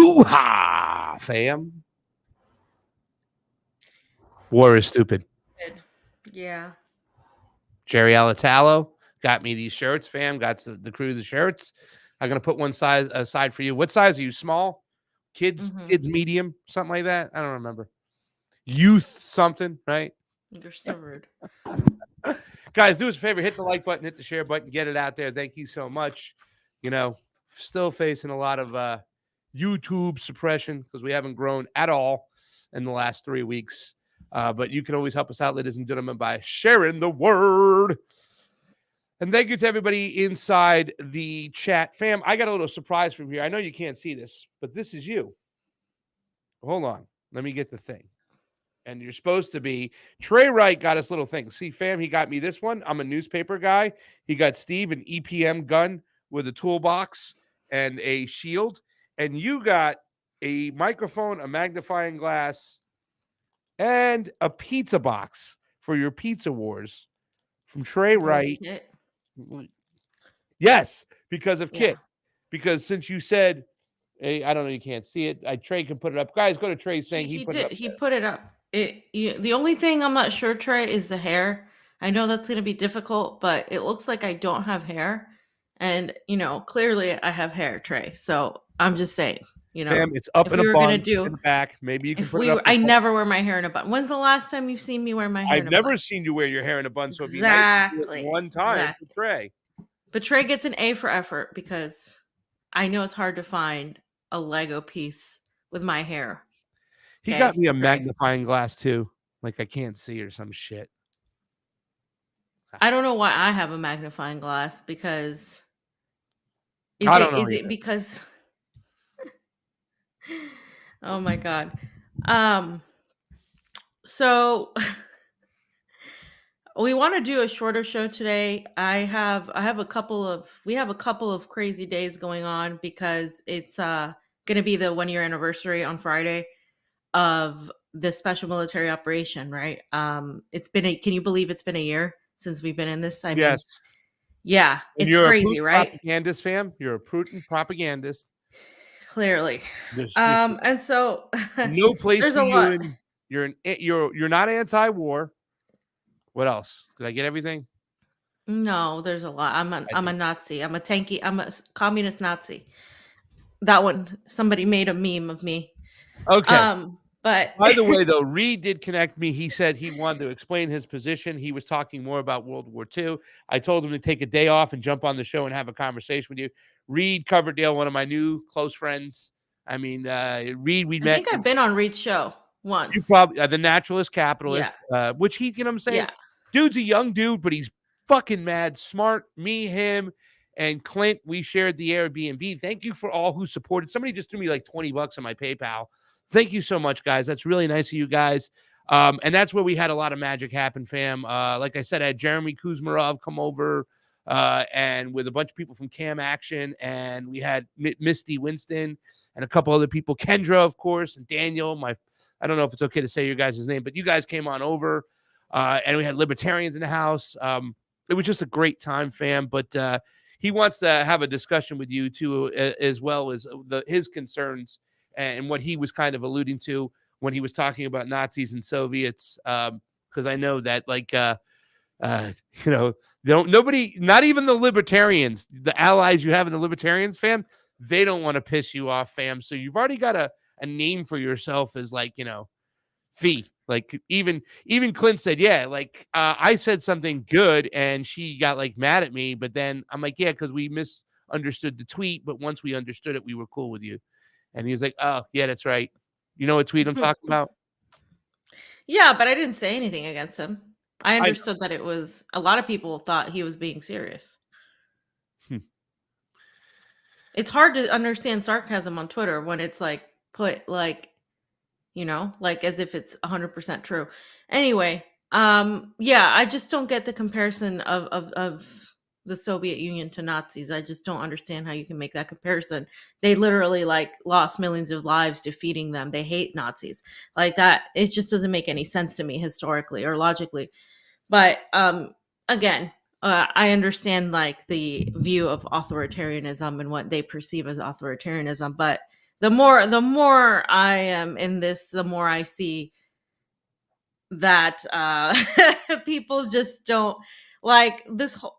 Hoo-ha, fam. War is stupid. Yeah. Jerry Alatalo got me these shirts, fam. Got the crew the shirts. I'm gonna put one size aside for you. What size are you? Small? Kids, medium, something like that. I don't remember. Youth something, right? You're so rude. Guys, do us a favor, hit the like button, hit the share button, get it out there. Thank you so much. Still facing a lot of YouTube suppression because we haven't grown at all in the last 3 weeks. But you can always help us out, ladies and gentlemen, by sharing the word. And thank you to everybody inside the chat. Fam, I got a little surprise from here. I know you can't see this, but this is you. Hold on. Let me get the thing. And you're supposed to be. Trey Wright got us little things. See, fam, he got me this one. I'm a newspaper guy. He got Steve an EPM gun with a toolbox and a shield. And you got a microphone, a magnifying glass, and a pizza box for your Pizza Wars from Trey Wright. Yes, because of Kit. Because since you said, hey, I don't know, you can't see it. Trey can put it up. Guys, go to Trey's thing. He put it up. He put it up. The only thing I'm not sure, Trey, is the hair. I know that's going to be difficult, but it looks like I don't have hair. And, clearly I have hair, Trey. So I'm just saying, Fam, it's up in a bun in the back. Maybe you can put it up. I never wear my hair in a bun. When's the last time you've seen me wear my hair in a bun? I've never seen you wear your hair in a bun, so it'd be nice to do it one time for Trey. But Trey gets an A for effort because I know it's hard to find a Lego piece with my hair. He got me a magnifying glass too. Like I can't see or some shit. I don't know why I have a magnifying glass because is it because oh my God. So we want to do a shorter show today. we have a couple of crazy days going on because it's going to be the 1 year anniversary on Friday of the special military operation, right? Can you believe it's been a year since we've been in this? Yes. Yeah, it's crazy, right? Propagandist, fam. You're a Putin propagandist. Clearly. And so no place for you. You're not anti-war. What else? Did I get everything? No, there's a lot. I'm a Nazi. I'm a communist Nazi. That one, somebody made a meme of me. Okay. But by the way, though, Reed did connect me. He said he wanted to explain his position. He was talking more about World War II. I told him to take a day off and jump on the show and have a conversation with you. Reed Coverdale, one of my new close friends. I mean, Reed, we met. I think I've been on Reed's show once. You probably the naturalist capitalist, which he, you know what I'm saying? Yeah. Dude's a young dude, but he's fucking mad, smart. Me, him, and Clint, we shared the Airbnb. Thank you for all who supported. Somebody just threw me like $20 on my PayPal. Thank you so much, guys. That's really nice of you guys. And that's where we had a lot of magic happen, fam. Like I said, I had Jeremy Kuzmarov come over and with a bunch of people from Cam Action. And we had Misty Winston and a couple other people. Kendra, of course, and Daniel. I don't know if it's okay to say your guys' name, but you guys came on over. And we had libertarians in the house. It was just a great time, fam. But he wants to have a discussion with you, too, as well as his concerns and what he was kind of alluding to when he was talking about Nazis and Soviets, because I know that, nobody, not even the libertarians, the allies you have in the libertarians, fam, they don't want to piss you off, fam. So you've already got a name for yourself as Fee. Like even Clint said, I said something good and she got mad at me, but then I'm like, yeah, because we misunderstood the tweet, but once we understood it, we were cool with you. And he's like, oh, yeah, that's right. You know what tweet I'm talking about? Yeah, but I didn't say anything against him. I understood that it was a lot of people thought he was being serious. It's hard to understand sarcasm on Twitter when it's put as if it's 100% true. Anyway, I just don't get the comparison of the Soviet Union to Nazis. I just don't understand how you can make that comparison. They literally lost millions of lives defeating them. They hate Nazis like that. It just doesn't make any sense to me historically or logically. But again, I understand the view of authoritarianism and what they perceive as authoritarianism. But the more I am in this, the more I see that people just don't like this whole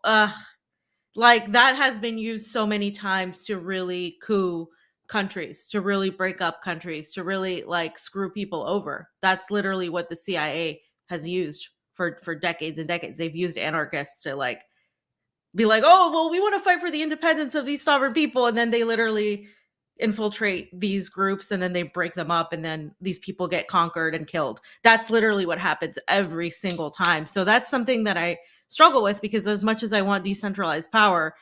like that has been used so many times to really coup countries, to really break up countries, to really like screw people over. That's literally what the CIA has used for decades and decades. They've used anarchists to like be like, "Oh, well, we want to fight for the independence of these sovereign people," and then they literally infiltrate these groups and then they break them up and then these people get conquered and killed. That's literally what happens every single time. So that's something that I struggle with, because as much as I want decentralized power,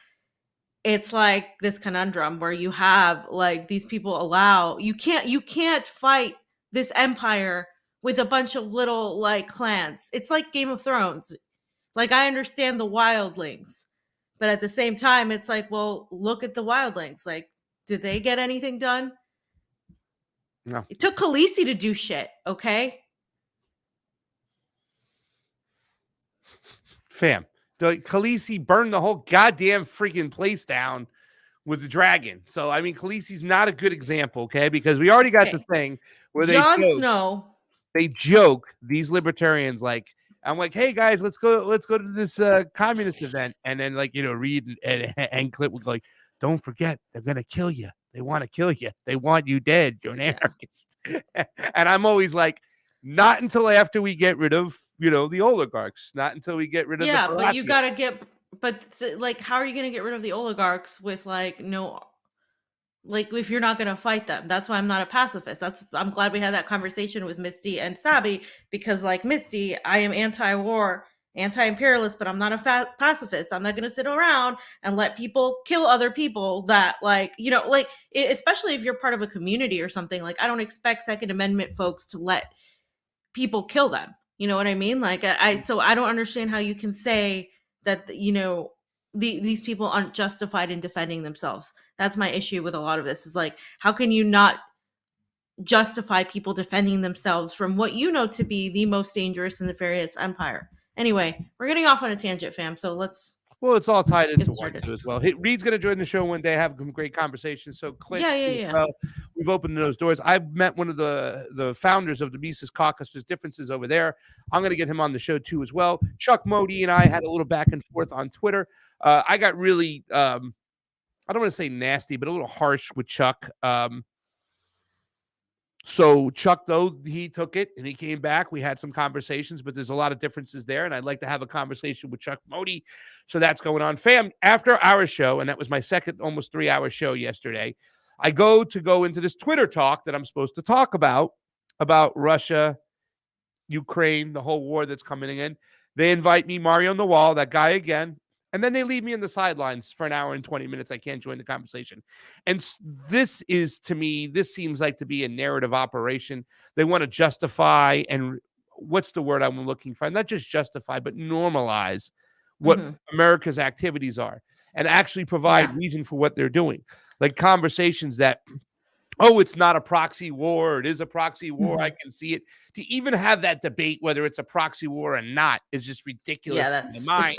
it's like this conundrum where you have like these people allow you can't fight this empire with a bunch of little like clans. It's like Game of Thrones. Like, I understand the wildlings, but at the same time, it's like, well, look at the wildlings. Like, did they get anything done? No. It took Khaleesi to do shit, okay? Fam, the Khaleesi burned the whole goddamn freaking place down with the dragon. So I mean, Khaleesi's not a good example, okay? Because we already got the Okay. thing where Jon Snow. they joke, these libertarians, like, I'm like, hey guys, let's go to this communist event, and then like, you know, Reed and Clint would like, don't forget, they're gonna kill you. They want to kill you. They want you dead. You're an Yeah. anarchist. And I'm always like, not until after we get rid of, you know, the oligarchs. Not until we get rid of the Yeah, but you Baratheons. gotta get, but like, how are you gonna get rid of the oligarchs with like no, like if you're not going to fight them? That's why I'm not a pacifist. I'm glad we had that conversation with Misty and Sabi, because like Misty, I am anti-war, anti-imperialist, but I'm not a pacifist. I'm not going to sit around and let people kill other people that like, you know, like especially if you're part of a community or something. Like, I don't expect Second Amendment folks to let people kill them. You know what I mean? Like, so I don't understand how you can say that, you know, these people aren't justified in defending themselves. That's my issue with a lot of this, is like, how can you not justify people defending themselves from what you know to be the most dangerous and nefarious empire? Anyway, we're getting off on a tangent, fam. So let's Well, it's all tied get into one started. too as well. Reed's going to join the show one day, have some great conversations. So Clint, Yeah, too, as yeah. well. We've opened those doors. I've met one of the founders of the Mises Caucus. There's differences over there. I'm going to get him on the show too as well. Chuck Modi and I had a little back and forth on Twitter. I got really, I don't want to say nasty, but a little harsh with Chuck. So Chuck, though, he took it and he came back. We had some conversations, but there's a lot of differences there. And I'd like to have a conversation with Chuck Modi. So that's going on. Fam, after our show, and that was my second almost 3-hour show yesterday, I go into this Twitter talk that I'm supposed to talk about Russia, Ukraine, the whole war that's coming in. They invite me, Mario on the Wall, that guy again. And then they leave me in the sidelines for an hour and 20 minutes. I can't join the conversation. And this is, to me, this seems like to be a narrative operation. They want to justify, and what's the word I'm looking for? Not just justify, but normalize what America's activities are and actually provide reason for what they're doing. Like conversations that, oh, it's not a proxy war, it is a proxy war, I can see it. To even have that debate whether it's a proxy war or not is just ridiculous in my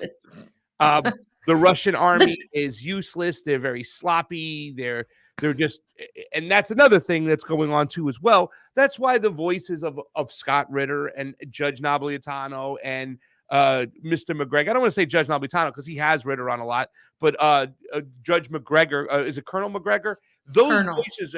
mind. The Russian army is useless. They're very sloppy. They're just, and that's another thing that's going on too as well. That's why the voices of Scott Ritter and Judge Napolitano and Mr. McGregor. I don't want to say Judge Napolitano because he has Ritter on a lot, but Judge McGregor, is it Colonel McGregor? Those voices,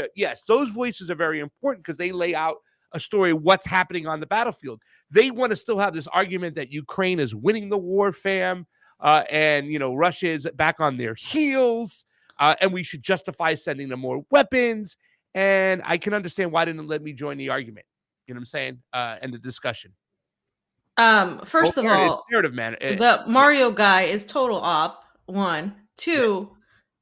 those voices are very important because they lay out a story what's happening on the battlefield. They want to still have this argument that Ukraine is winning the war, fam. And, you know, Russia is back on their heels, and we should justify sending them more weapons. And I can understand why they didn't let me join the argument. You know what I'm saying? And the discussion. First of all, narrative, man. The Mario guy is total op. 1, 2.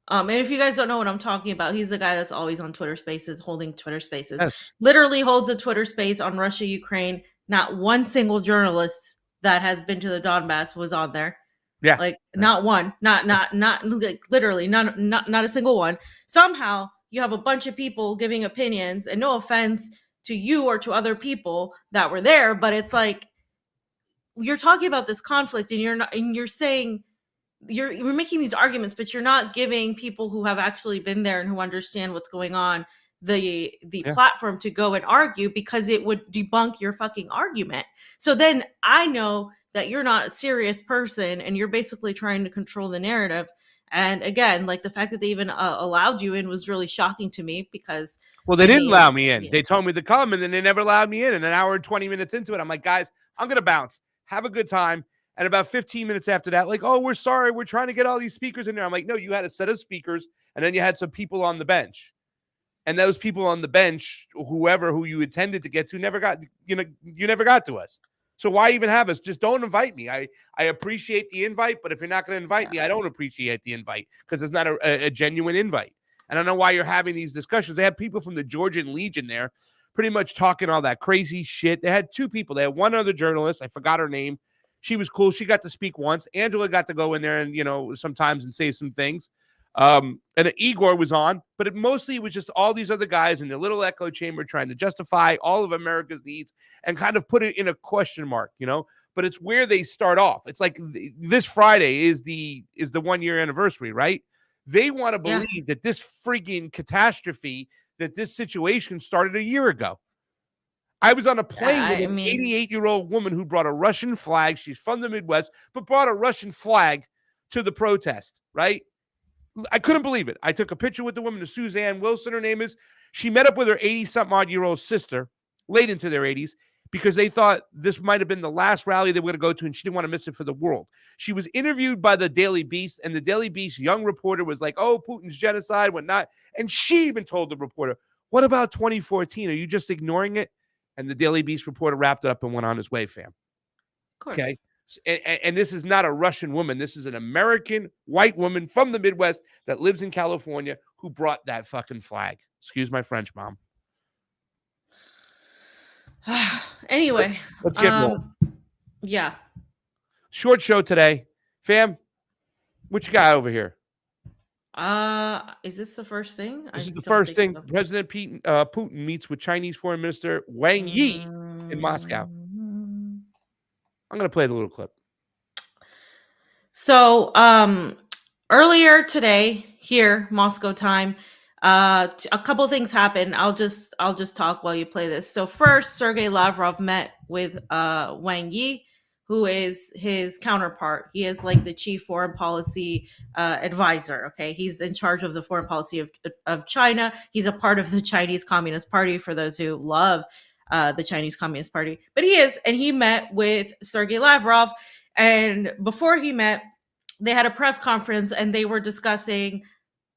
And if you guys don't know what I'm talking about, he's the guy that's always on Twitter Spaces, holding Twitter Spaces. Yes. Literally holds a Twitter space on Russia, Ukraine. Not one single journalist that has been to the Donbass was on there. Yeah. Like not one, not like literally not a single one. Somehow you have a bunch of people giving opinions, and no offense to you or to other people that were there, but it's like you're talking about this conflict and you're saying you're making these arguments, but you're not giving people who have actually been there and who understand what's going on the Yeah. platform to go and argue because it would debunk your fucking argument. So then I know that you're not a serious person and you're basically trying to control the narrative. And again, like the fact that they even allowed you in was really shocking to me because Well, they I didn't mean, allow me in. They told me to come, and then they never allowed me in. And an hour and 20 minutes into it, I'm like, guys, I'm going to bounce. Have a good time. And about 15 minutes after that, like, oh, we're sorry. We're trying to get all these speakers in there. I'm like, no, you had a set of speakers, and then you had some people on the bench. And those people on the bench, whoever who you intended to get to, never got, you never got to us. So why even have us? Just don't invite me. I appreciate the invite, but if you're not going to invite me, I don't appreciate the invite because it's not a genuine invite. I don't know why you're having these discussions. They had people from the Georgian Legion there pretty much talking all that crazy shit. They had two people. They had one other journalist. I forgot her name. She was cool. She got to speak once. Angela got to go in there and, sometimes and say some things. And Igor was on, but it mostly was just all these other guys in the little echo chamber trying to justify all of America's needs and kind of put it in a question mark. But it's where they start off. It's like this Friday is the 1 year anniversary, right? They want to yeah. believe that this freaking catastrophe, that this situation started a year ago. I was on a plane with I an mean, 88-year-old woman who brought a Russian flag. She's from the Midwest, but brought a Russian flag to the protest, right? I couldn't believe it. I took a picture with the woman, Suzanne Wilson, her name is. She met up with her 80-something-odd-year-old sister, late into their 80s, because they thought this might have been the last rally they were going to go to, and she didn't want to miss it for the world. She was interviewed by the Daily Beast, and the Daily Beast young reporter was like, oh, Putin's genocide, whatnot. And she even told the reporter, what about 2014? Are you just ignoring it? And the Daily Beast reporter wrapped it up and went on his way, fam. of course. Okay. And this is not a Russian woman. This is an American white woman from the Midwest that lives in California who brought that fucking flag. Excuse my French, mom. Anyway, Let's get rolling. yeah. Short show today. Fam, what you got over here? Is this the first thing? This I is the don't first think thing. so. President Putin meets with Chinese Foreign Minister Wang Yi in Moscow. I'm going to play the little clip. So, earlier today here, Moscow time, a couple things happened. I'll just talk while you play this. So first, Sergei Lavrov met with Wang Yi, who is his counterpart. He is like the chief foreign policy advisor. Okay, he's in charge of the foreign policy of China. He's a part of the Chinese Communist Party. For those who love the Chinese Communist Party, but he is, and he met with Sergei Lavrov. And before he met, they had a press conference and they were discussing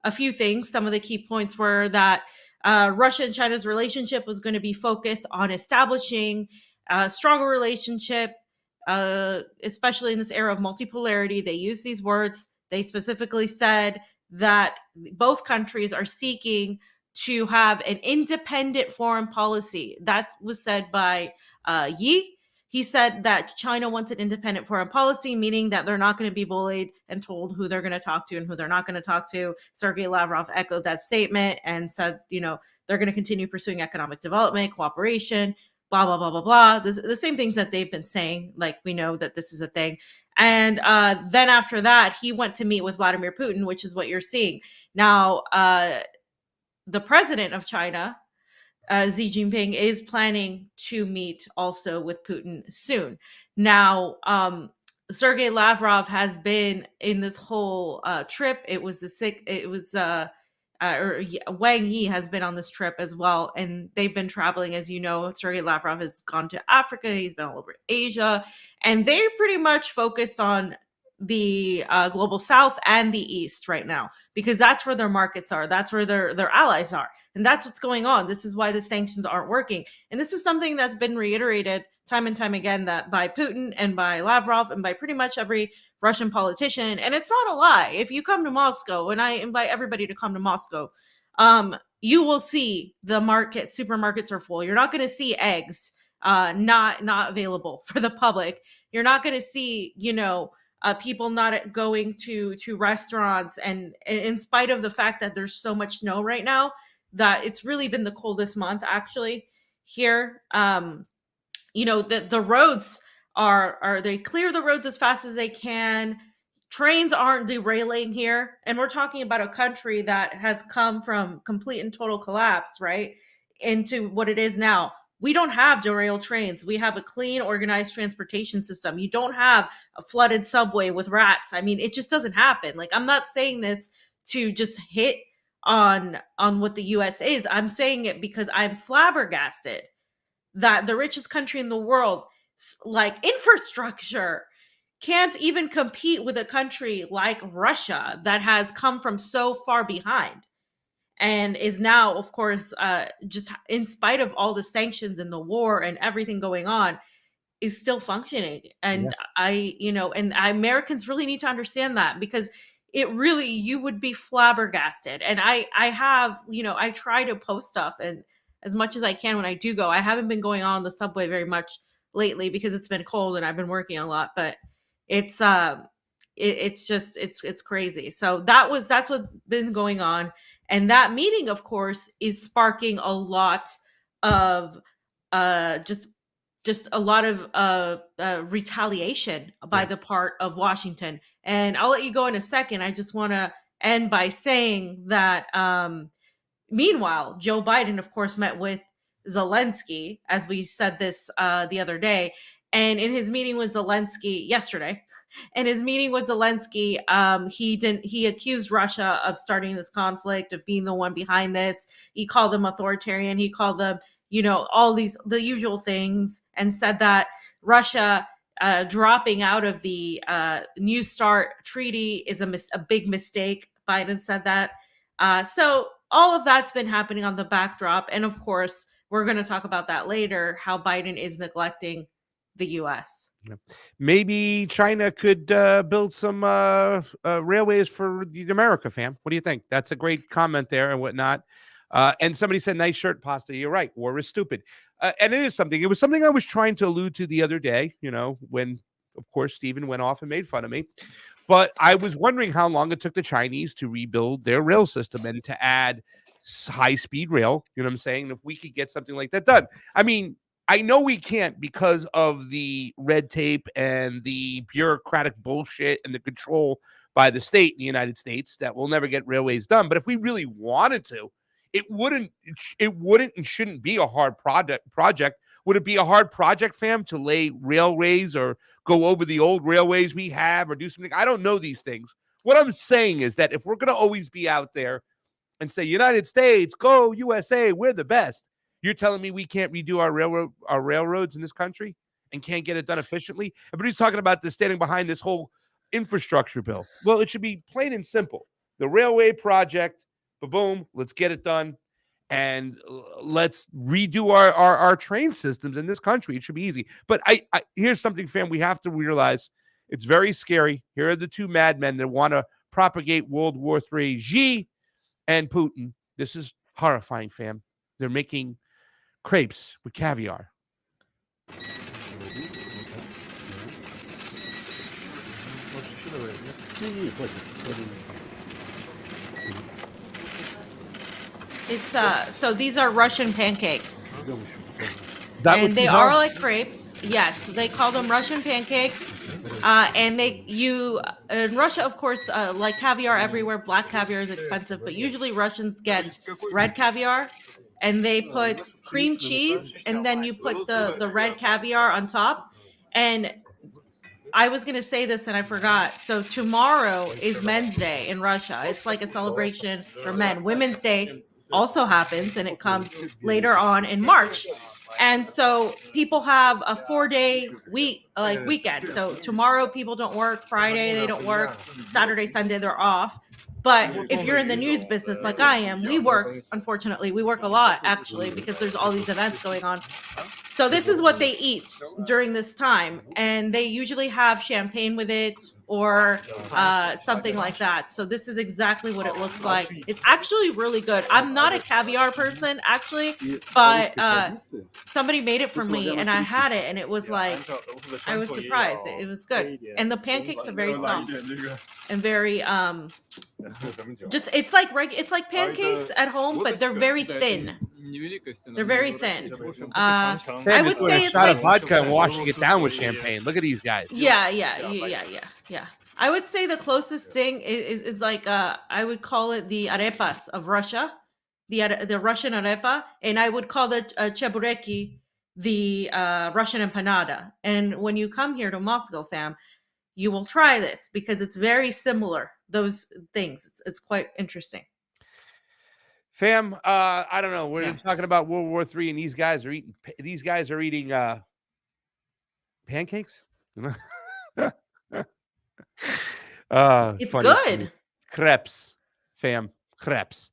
a few things. Some of the key points were that Russia and China's relationship was going to be focused on establishing a stronger relationship, especially in this era of multipolarity. They used these words. They specifically said that both countries are seeking to have an independent foreign policy. That was said by Yi. He said that China wants an independent foreign policy, meaning that they're not going to be bullied and told who they're going to talk to and who they're not going to talk to. Sergei Lavrov echoed that statement and said, they're going to continue pursuing economic development, cooperation, blah, blah, blah, blah, blah. The same things that they've been saying, like we know that this is a thing. And then after that, he went to meet with Vladimir Putin, which is what you're seeing. Now, the president of China, Xi Jinping, is planning to meet also with Putin soon. Now, Sergei Lavrov has been in this whole trip. It was Wang Yi has been on this trip as well, and they've been traveling. As you know, Sergei Lavrov has gone to Africa. He's been all over Asia, and they're pretty much focused on the global south and the east right now, because that's where their markets are, that's where their allies are, and that's what's going on. This is why the sanctions aren't working, and this is something that's been reiterated time and time again, that by Putin and by Lavrov and by pretty much every Russian politician. And it's not a lie. If you come to Moscow, and I invite everybody to come to Moscow, you will see the supermarkets are full. You're not going to see eggs not available for the public. You're not going to see people not going to restaurants, and in spite of the fact that there's so much snow right now, that it's really been the coldest month actually here. The roads are they clear the roads as fast as they can. trains aren't derailing here, and we're talking about a country that has come from complete and total collapse, right, into what it is now. We don't have derailed trains. We have a clean, organized transportation system. You don't have a flooded subway with rats. I mean, it just doesn't happen. Like, I'm not saying this to just hit on what the US is. I'm saying it because I'm flabbergasted that the richest country in the world, like infrastructure, can't even compete with a country like Russia that has come from so far behind and is now, of course, just in spite of all the sanctions and the war and everything going on, is still functioning. Yeah. And Americans really need to understand that, because it really, you would be flabbergasted. And I have, I try to post stuff and as much as I can when I do go. I haven't been going on the subway very much lately because it's been cold and I've been working a lot, but it's it's just it's crazy. So that's what's been going on. And that meeting, of course, is sparking a lot of just a lot of retaliation by Yeah. the part of Washington. And I'll let you go in a second. I just want to end by saying that meanwhile, Joe Biden, of course, met with Zelensky, as we said this the other day. And in his meeting with Zelensky yesterday, in his meeting with Zelensky, he accused Russia of starting this conflict, of being the one behind this. He called them authoritarian. He called them, all the usual things, and said that Russia dropping out of the New START treaty is a big mistake. Biden said that. So all of that's been happening on the backdrop. And of course, we're going to talk about that later, how Biden is neglecting the US. Maybe China could build some railways for America, fam. What do you think? That's a great comment there and whatnot. And somebody said, nice shirt, Pasta. You're right. War is stupid. And it is something. It was something I was trying to allude to the other day, when, of course, Stephen went off and made fun of me. But I was wondering how long it took the Chinese to rebuild their rail system and to add high-speed rail. You know what I'm saying? If we could get something like that done. I mean, I know we can't because of the red tape and the bureaucratic bullshit and the control by the state in the United States that we'll never get railways done. But if we really wanted to, it wouldn't and shouldn't be a hard project. Would it be a hard project, fam, to lay railways or go over the old railways we have or do something? I don't know these things. What I'm saying is that if we're going to always be out there and say, United States, go USA, we're the best. You're telling me we can't redo our railroads in this country and can't get it done efficiently? Everybody's talking about this, standing behind this whole infrastructure bill. Well, it should be plain and simple. The railway project, boom, let's get it done. And let's redo our train systems in this country. It should be easy. But I here's something, fam, we have to realize. It's very scary. Here are the two madmen that want to propagate World War III, Xi and Putin. This is horrifying, fam. They're making crepes with caviar. It's so these are Russian pancakes. And they are like crepes. Yes, they call them Russian pancakes. And in Russia, of course, like caviar everywhere, black caviar is expensive, but usually Russians get red caviar, and they put cream cheese, and then you put the red caviar on top. And I was going to say this and I forgot. So tomorrow is Men's Day in Russia. It's like a celebration for men. Women's Day also happens, and it comes later on in March. And so people have a 4-day weekend. So tomorrow people don't work, Friday they don't work, Saturday, Sunday they're off. But if you're in the news business like I am, we work, unfortunately, we work a lot actually, because there's all these events going on. So this is what they eat during this time. And they usually have champagne with it or something like that. So this is exactly what it looks like. It's actually really good. I'm not a caviar person, actually, but somebody made it for me and I had it, and it was like, I was surprised. It was good. And the pancakes are very soft and very it's like pancakes at home, but they're very thin. They're very thin. I would say it's a shot like of vodka and washing it down with champagne. Look at these guys. Yeah. I would say the closest thing is like I would call it the arepas of Russia, the Russian arepa, and I would call the chebureki the Russian empanada. And when you come here to Moscow, fam, you will try this because it's very similar. Those things, it's quite interesting. Fam, I don't know. We're Yeah, talking about World War III, and these guys are eating pancakes. it's Funny to me. good. Crepes, fam, crepes.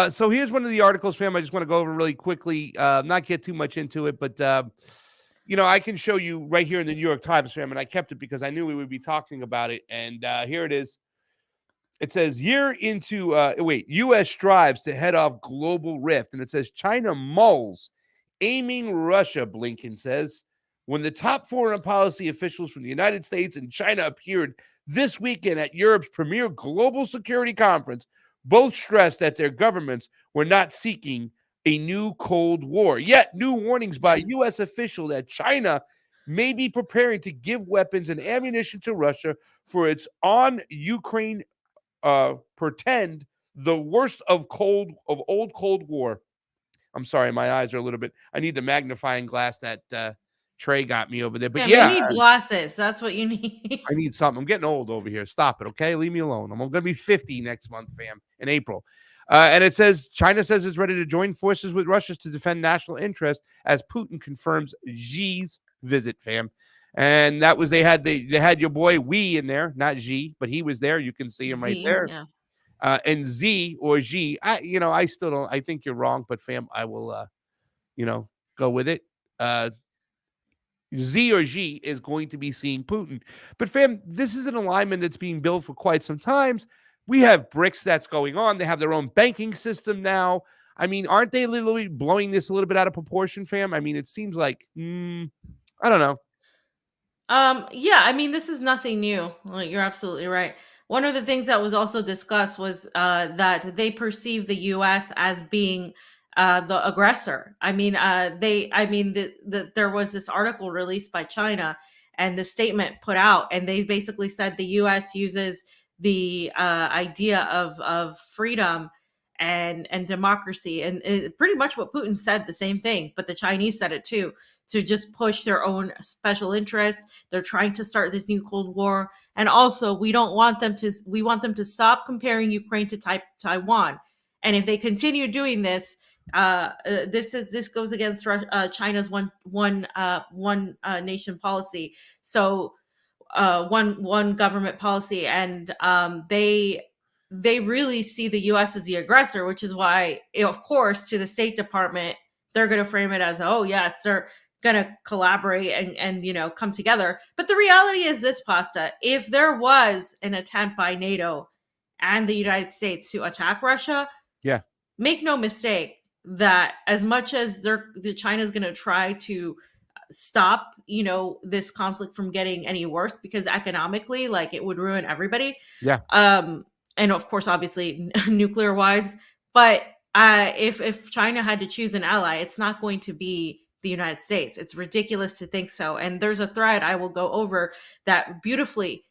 So here's one of the articles, fam. I just want to go over really quickly, not get too much into it, but I can show you right here in the New York Times, fam, and I kept it because I knew we would be talking about it. And here it is. It says U.S. strives to head off global rift, and it says China mulls aiming Russia. Blinken says when the top foreign policy officials from the United States and China appeared this weekend at Europe's premier global security conference, both stressed that their governments were not seeking a new Cold War. Yet, new warnings by U.S. official that China may be preparing to give weapons and ammunition to Russia for its on Ukraine pretend the worst of old Cold War. I'm sorry, my eyes are a little bit. I need the magnifying glass that Trey got me over there. But Fam, you yeah, need glasses. That's what you need. I need something. I'm getting old over here. Stop it, okay? Leave me alone. I'm going to be 50 next month, fam, in April. And it says China says it's ready to join forces with Russia to defend national interest as Putin confirms Xi's visit, fam. And that was they had your boy Wee in there, not Xi, but he was there. You can see him right Z, there. yeah. And Z or Xi, I still don't. I think you're wrong, but fam, I will, go with it. Z or Xi is going to be seeing Putin. But fam, this is an alignment that's being built for quite some times. We have BRICS that's going on. They have their own banking system now. I mean, aren't they literally blowing this a little bit out of proportion, fam? I mean, it seems like, I don't know. Yeah, I mean, this is nothing new. Like, you're absolutely right. One of the things that was also discussed was that they perceive the U.S. as being the aggressor. I mean, there was this article released by China and the statement put out, and they basically said the U.S. uses the idea of freedom and democracy, and pretty much what Putin said, the same thing, but the Chinese said it too, to just push their own special interests. They're trying to start this new Cold War. And also, we want them to stop comparing Ukraine to Taiwan. And if they continue doing this, this goes against China's one nation policy. So one government policy, and they really see the U.S. as the aggressor, which is why, of course, to the State Department, they're going to frame it as, oh yes, they're going to collaborate and come together. But the reality is this, Pasta: if there was an attempt by NATO and the United States to attack Russia, Yeah, make no mistake that as much as the China's going to try to stop this conflict from getting any worse, because economically, like, it would ruin everybody, yeah, and of course, obviously, nuclear wise, but if China had to choose an ally, it's not going to be the United States. It's ridiculous to think so. And there's a thread I will go over that beautifully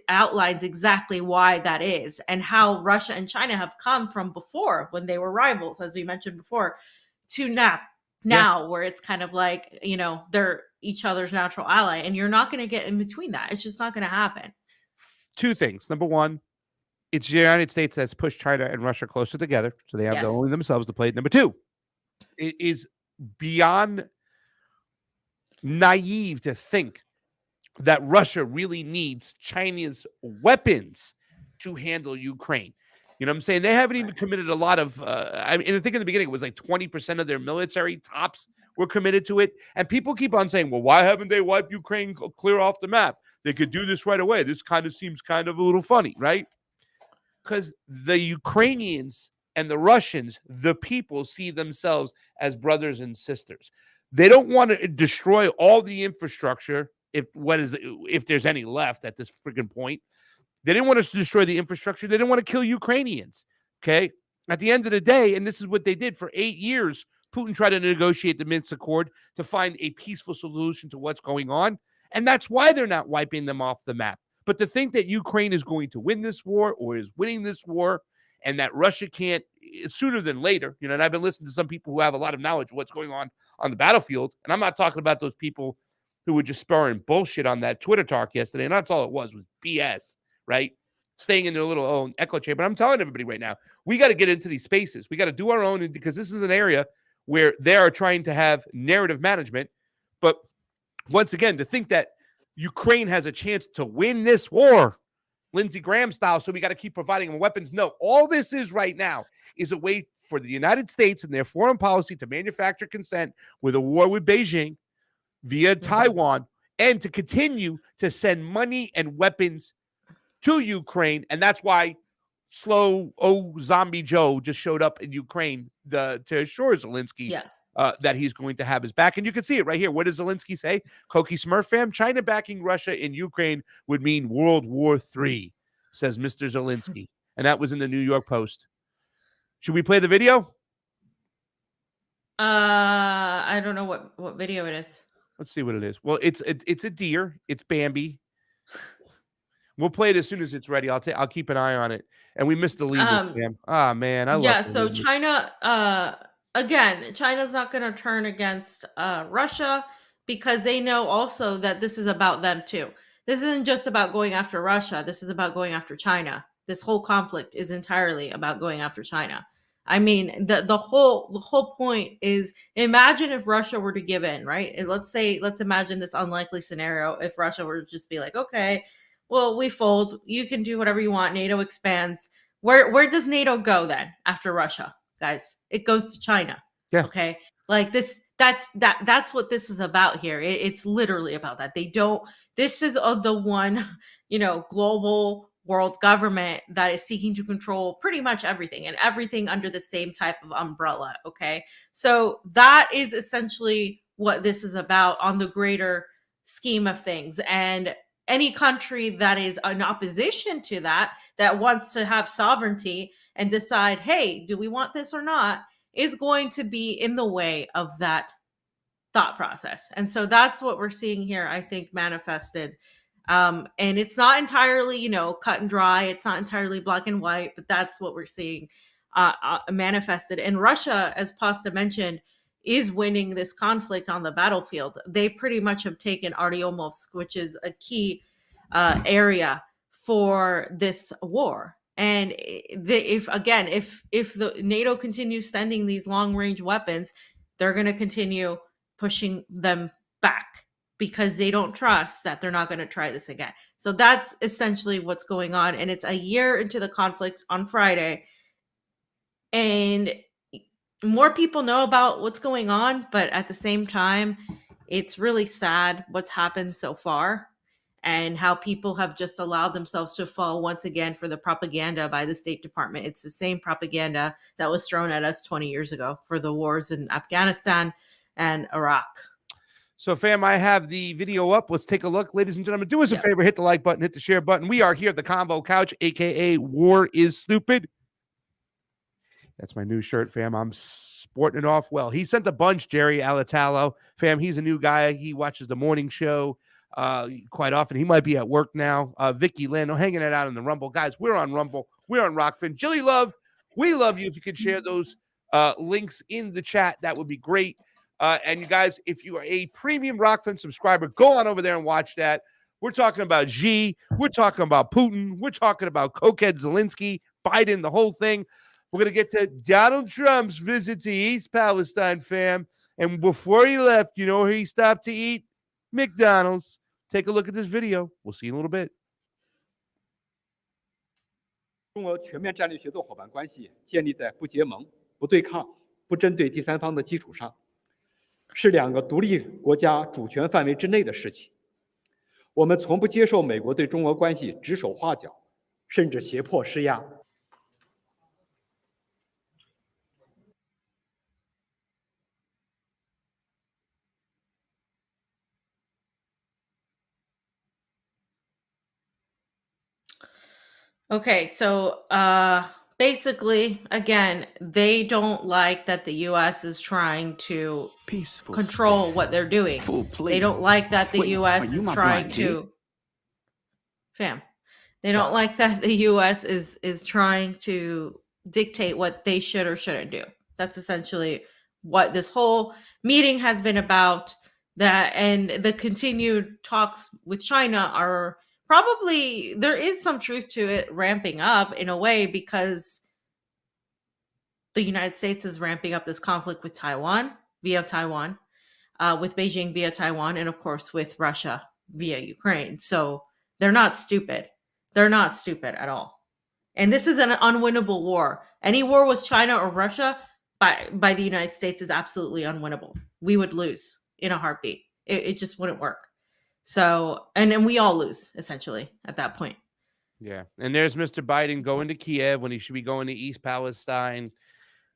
outlines exactly why that is, and how Russia and China have come from before, when they were rivals, as we mentioned before, to yeah. now where it's kind of like, they're each other's natural ally, and you're not going to get in between that. It's just not going to happen. Two things. Number one, it's the United States that's pushed China and Russia closer together, so they have Yes. only themselves to play. Number two, it is beyond naive to think that Russia really needs China's weapons to handle Ukraine. You know what I'm saying? They haven't even committed a lot of, I think in the beginning it was like 20% of their military tops were committed to it. And people keep on saying, well, why haven't they wiped Ukraine clear off the map? They could do this right away. This kind of seems kind of a little funny, right? Because the Ukrainians and the Russians, the people, see themselves as brothers and sisters. They don't want to destroy all the infrastructure if there's any left at this freaking point. They didn't want us to destroy the infrastructure. They didn't want to kill Ukrainians. Okay. At the end of the day, and this is what they did for 8 years, Putin tried to negotiate the Minsk Accord to find a peaceful solution to what's going on. And that's why they're not wiping them off the map. But to think that Ukraine is going to win this war or is winning this war and that Russia can't sooner than later, and I've been listening to some people who have a lot of knowledge of what's going on the battlefield. And I'm not talking about those people who were just spurring bullshit on that Twitter talk yesterday. And that's all it was BS, right? Staying in their little echo chamber. I'm telling everybody right now, we got to get into these spaces. We got to do our own, because this is an area where they are trying to have narrative management. But once again, to think that Ukraine has a chance to win this war, Lindsey Graham style, so we got to keep providing them weapons. No, all this is right now is a way for the United States and their foreign policy to manufacture consent with a war with Beijing via Taiwan, and to continue to send money and weapons to Ukraine. And that's why slow zombie Joe just showed up in Ukraine to assure Zelensky that he's going to have his back. And you can see it right here. What does Zelensky say? Koki Smurf fam, China backing Russia in Ukraine would mean World War III, says Mr. Zelensky. And that was in the New York Post. Should we play the video? I don't know what video it is. Let's see what it is. Well, it's a deer. It's Bambi. We'll play it as soon as it's ready. I'll keep an eye on it. And we missed the leaders, man. Ah, man, I love. Yeah. So China, again, China's not going to turn against Russia, because they know also that this is about them too. This isn't just about going after Russia. This is about going after China. This whole conflict is entirely about going after China. I mean, the whole point is, imagine if Russia were to give in, right? And let's imagine this unlikely scenario if Russia were to just be like, okay, well, we fold. You can do whatever you want. NATO expands. Where does NATO go then after Russia, guys? It goes to China. Yeah. Okay. Like this, that's what this is about here. It's literally about that. This is the one, global world government that is seeking to control pretty much everything, and everything under the same type of umbrella. Okay. So that is essentially what this is about on the greater scheme of things. And any country that is in opposition to that wants to have sovereignty and decide, hey, do we want this or not, is going to be in the way of that thought process. And so that's what we're seeing here, I think, manifested. And it's not entirely, cut and dry. It's not entirely black and white, but that's what we're seeing manifested. And Russia, as Pasta mentioned, is winning this conflict on the battlefield. They pretty much have taken Artyomovsk, which is a key area for this war. And if the NATO continues sending these long range weapons, they're going to continue pushing them back, because they don't trust that they're not going to try this again. So that's essentially what's going on. And it's a year into the conflict on Friday. And more people know about what's going on, but at the same time, it's really sad what's happened so far, and how people have just allowed themselves to fall once again for the propaganda by the State Department. It's the same propaganda that was thrown at us 20 years ago for the wars in Afghanistan and Iraq. So, fam, I have the video up. Let's take a look. Ladies and gentlemen, do us a favor. Hit the like button. Hit the share button. We are here at the Convo Couch, a.k.a. War is Stupid. That's my new shirt, fam. I'm sporting it off well. He sent a bunch, Jerry Alatalo. Fam, he's a new guy. He watches the morning show quite often. He might be at work now. Vicky Lando hanging it out in the Rumble. Guys, we're on Rumble. We're on Rockfin. Jilly Love, we love you. If you could share those links in the chat, that would be great. And you guys, if you are a premium Rockfin subscriber, go on over there and watch that. We're talking about Xi. We're talking about Putin. We're talking about cokehead Zelensky, Biden, the whole thing. We're going to get to Donald Trump's visit to East Palestine, fam. And before he left, you know where he stopped to eat? McDonald's. Take a look at this video. We'll see you in a little bit. 中俄全面战略协作伙伴关系建立在不结盟、不对抗、不针对第三方的基础上，是两个独立国家主权范围之内的事情。我们从不接受美国对中俄关系指手画脚，甚至胁迫施压。 Okay, so basically, again, they don't like that the U.S. is trying to control what they're doing. They don't like that the U.S. is trying to Fam. They Sorry. don't like that the US is trying to dictate what they should or shouldn't do. That's essentially what this whole meeting has been about. That and the continued talks with China are probably, there is some truth to it ramping up in a way, because the United States is ramping up this conflict with Taiwan via Taiwan, with Beijing via Taiwan, and of course with Russia via Ukraine. So they're not stupid. They're not stupid at all. And this is an unwinnable war. Any war with China or Russia by the United States is absolutely unwinnable. We would lose in a heartbeat. It just wouldn't work. So, and we all lose essentially at that point. Yeah. And there's Mr. Biden going to Kiev when he should be going to East Palestine.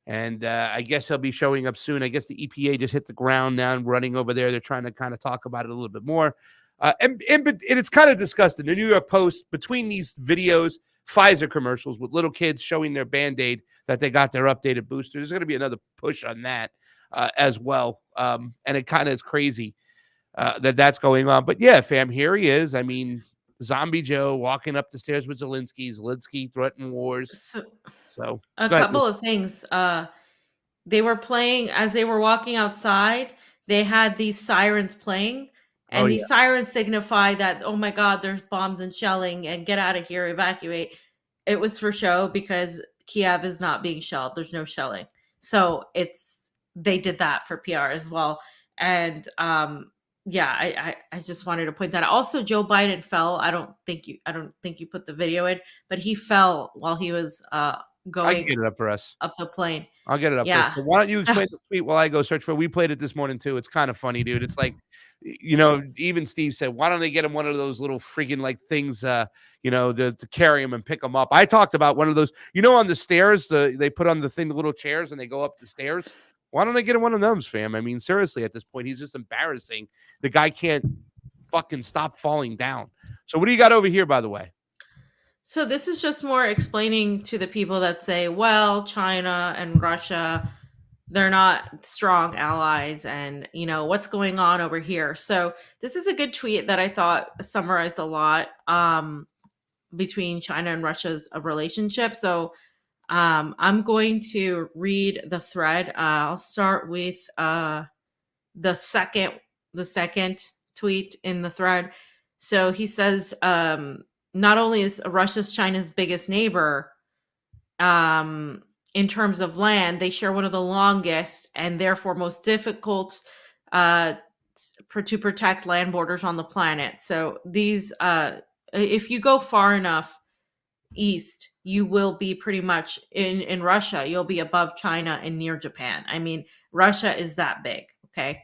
And I guess he'll be showing up soon. I guess the EPA just hit the ground now and running over there. They're trying to kind of talk about it a little bit more. And it's kind of disgusting. The New York Post, between these videos, Pfizer commercials with little kids showing their Band-Aid that they got their updated booster. There's going to be another push on that as well. And it kind of is crazy that's going on. But yeah, fam, here he is. I mean, Zombie Joe walking up the stairs with Zelensky. Zelensky threatening wars. So A go ahead. couple of things. They were playing as they were walking outside. They had these sirens playing, and Oh, these yeah. sirens signify that, oh my God, there's bombs and shelling, and get out of here, evacuate. It was for show because Kiev is not being shelled. There's no shelling, so they did that for PR as well. And yeah, I just wanted to point that out. Also, Joe Biden fell. I don't think you put the video in, but he fell while he was I can going get it up for us. up the plane. I'll get it up. Yeah. But why don't you So- explain the tweet while I go search for it? We played it this morning too. It's kind of funny, dude. It's like, you know, even Steve said, why don't they get him one of those little freaking like things, you know, to carry him and pick him up? I talked about one of those, you know, on the stairs, they put on the thing, the little chairs, and they go up the stairs. Why don't they get him one of those, fam? I mean, seriously, at this point, he's just embarrassing. The guy can't fucking stop falling down. So what do you got over here, by the way? So this is just more explaining to the people that say, well, China and Russia, they're not strong allies, and you know what's going on over here. So this is a good tweet that I thought summarized a lot between China and Russia's relationship. So I'm going to read the thread. I'll start with the second tweet in the thread. So he says, not only is Russia's China's biggest neighbor, in terms of land, they share one of the longest and therefore most difficult to protect land borders on the planet. So these, if you go far enough east, you will be pretty much in Russia. You'll be above China and near Japan. I mean, Russia is that big. Okay.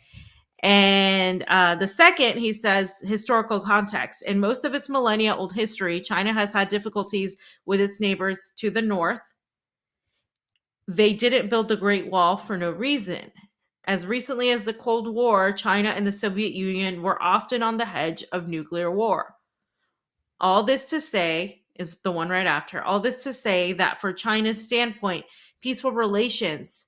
And the second, he says, historical context. In most of its millennia-old history, China has had difficulties with its neighbors to the north. They didn't build the Great Wall for no reason. As recently as the Cold War, China and the Soviet Union were often on the edge of nuclear war. All this to say, is the one right after, all this to say that for China's standpoint, peaceful relations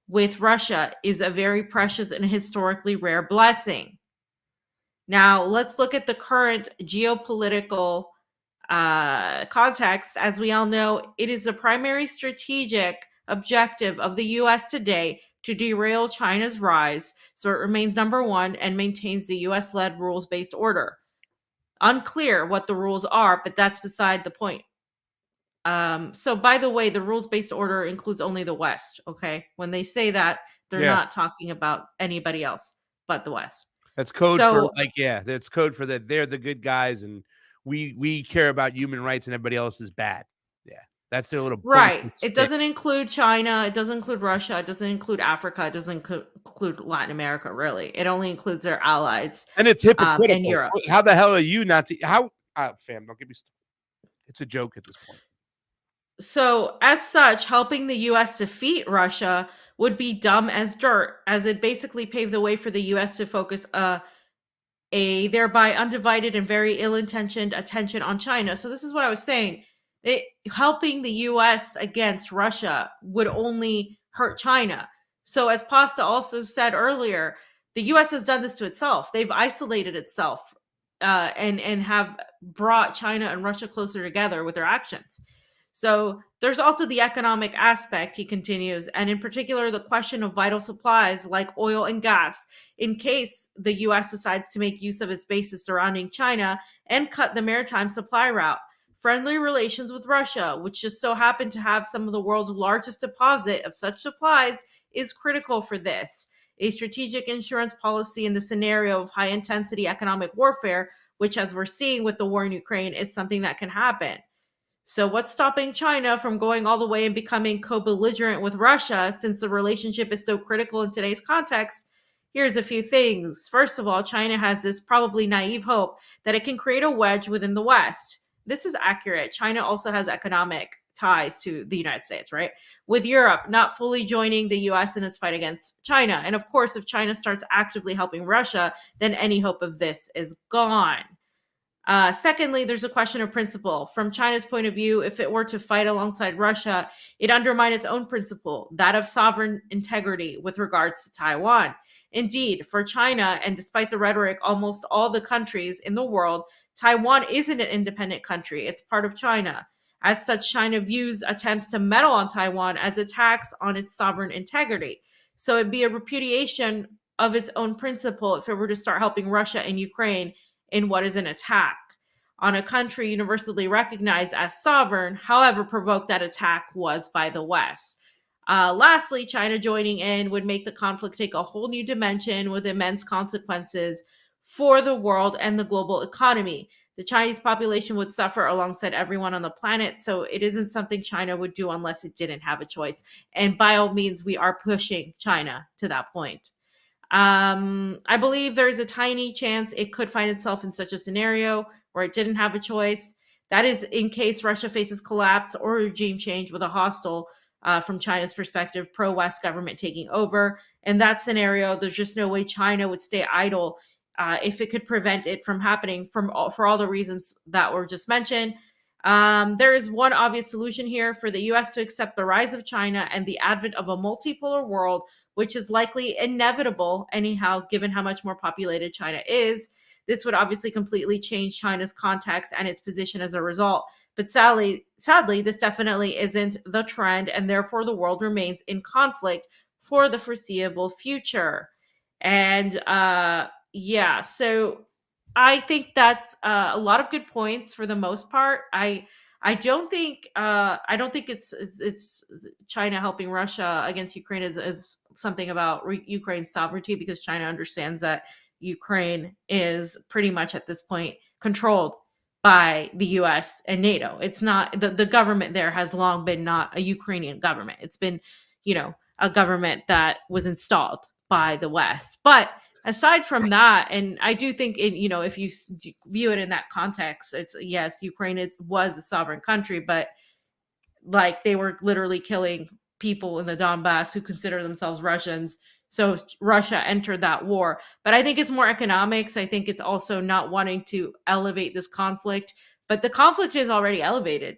with Russia is a very precious and historically rare blessing. Now, let's look at the current geopolitical context. As we all know, it is a primary strategic objective of the U.S. today to derail China's rise, so it remains number one and maintains the U.S.-led rules-based order. Unclear what the rules are, but that's beside the point. So by the way, the rules-based order includes only the West, okay? When they say that, they're not talking about anybody else but the West. That's code for that's code for that they're the good guys and we care about human rights and everybody else is bad. Yeah. That's their little right. It doesn't include China, it doesn't include Russia, it doesn't include Africa, it doesn't include Latin America, really. It only includes their allies. And it's hypocritical. In Europe. How the hell are you not fam, don't give me it's a joke at this point. So, as such, helping the U.S. defeat Russia would be dumb as dirt, as it basically paved the way for the U.S. to focus a thereby undivided and very ill-intentioned attention on China. So this is what I was saying. Helping the U.S. against Russia would only hurt China. So as Pasta also said earlier, the U.S. has done this to itself. They've isolated itself and have brought China and Russia closer together with their actions. So there's also the economic aspect, he continues, and in particular, the question of vital supplies like oil and gas, in case the US decides to make use of its bases surrounding China and cut the maritime supply route. Friendly relations with Russia, which just so happen to have some of the world's largest deposit of such supplies, is critical for this. A strategic insurance policy in the scenario of high intensity economic warfare, which, as we're seeing with the war in Ukraine, is something that can happen. So, what's stopping China from going all the way and becoming co belligerent with Russia since the relationship is so critical in today's context? Here's a few things. First of all, China has this probably naive hope that it can create a wedge within the West. This is accurate. China also has economic ties to the United States, right? With Europe not fully joining the US in its fight against China. And of course, if China starts actively helping Russia, then any hope of this is gone. Secondly, there's a question of principle. From China's point of view, if it were to fight alongside Russia, it undermines its own principle, that of sovereign integrity with regards to Taiwan. Indeed, for China, and despite the rhetoric, almost all the countries in the world, Taiwan isn't an independent country. It's part of China. As such, China views attempts to meddle on Taiwan as attacks on its sovereign integrity. So it'd be a repudiation of its own principle if it were to start helping Russia and Ukraine in what is an attack on a country universally recognized as sovereign, however provoked that attack was by the West. Lastly, China joining in would make the conflict take a whole new dimension with immense consequences for the world and the global economy. The Chinese population would suffer alongside everyone on the planet, so it isn't something China would do unless it didn't have a choice. And by all means, we are pushing China to that point. I believe there's a tiny chance it could find itself in such a scenario where it didn't have a choice. That is in case Russia faces collapse or regime change with a hostile, from China's perspective, pro-West government taking over. In that scenario, there's just no way China would stay idle if it could prevent it from happening for all the reasons that were just mentioned. There is one obvious solution here for the US to accept the rise of China and the advent of a multipolar world, which is likely inevitable anyhow, given how much more populated China is. This would obviously completely change China's context and its position as a result. But sadly, this definitely isn't the trend, and therefore the world remains in conflict for the foreseeable future. And yeah, so I think that's a lot of good points for the most part. I don't think it's China helping Russia against Ukraine is something about Ukraine's sovereignty, because China understands that Ukraine is pretty much at this point controlled by the US and NATO. It's not the government there has long been not a Ukrainian government. It's been, a government that was installed by the West. But aside from that, and I do think if you view it in that context, it's yes, Ukraine was a sovereign country, but like they were literally killing people in the Donbass who consider themselves Russians. So Russia entered that war. But I think it's more economics. I think it's also not wanting to elevate this conflict, but the conflict is already elevated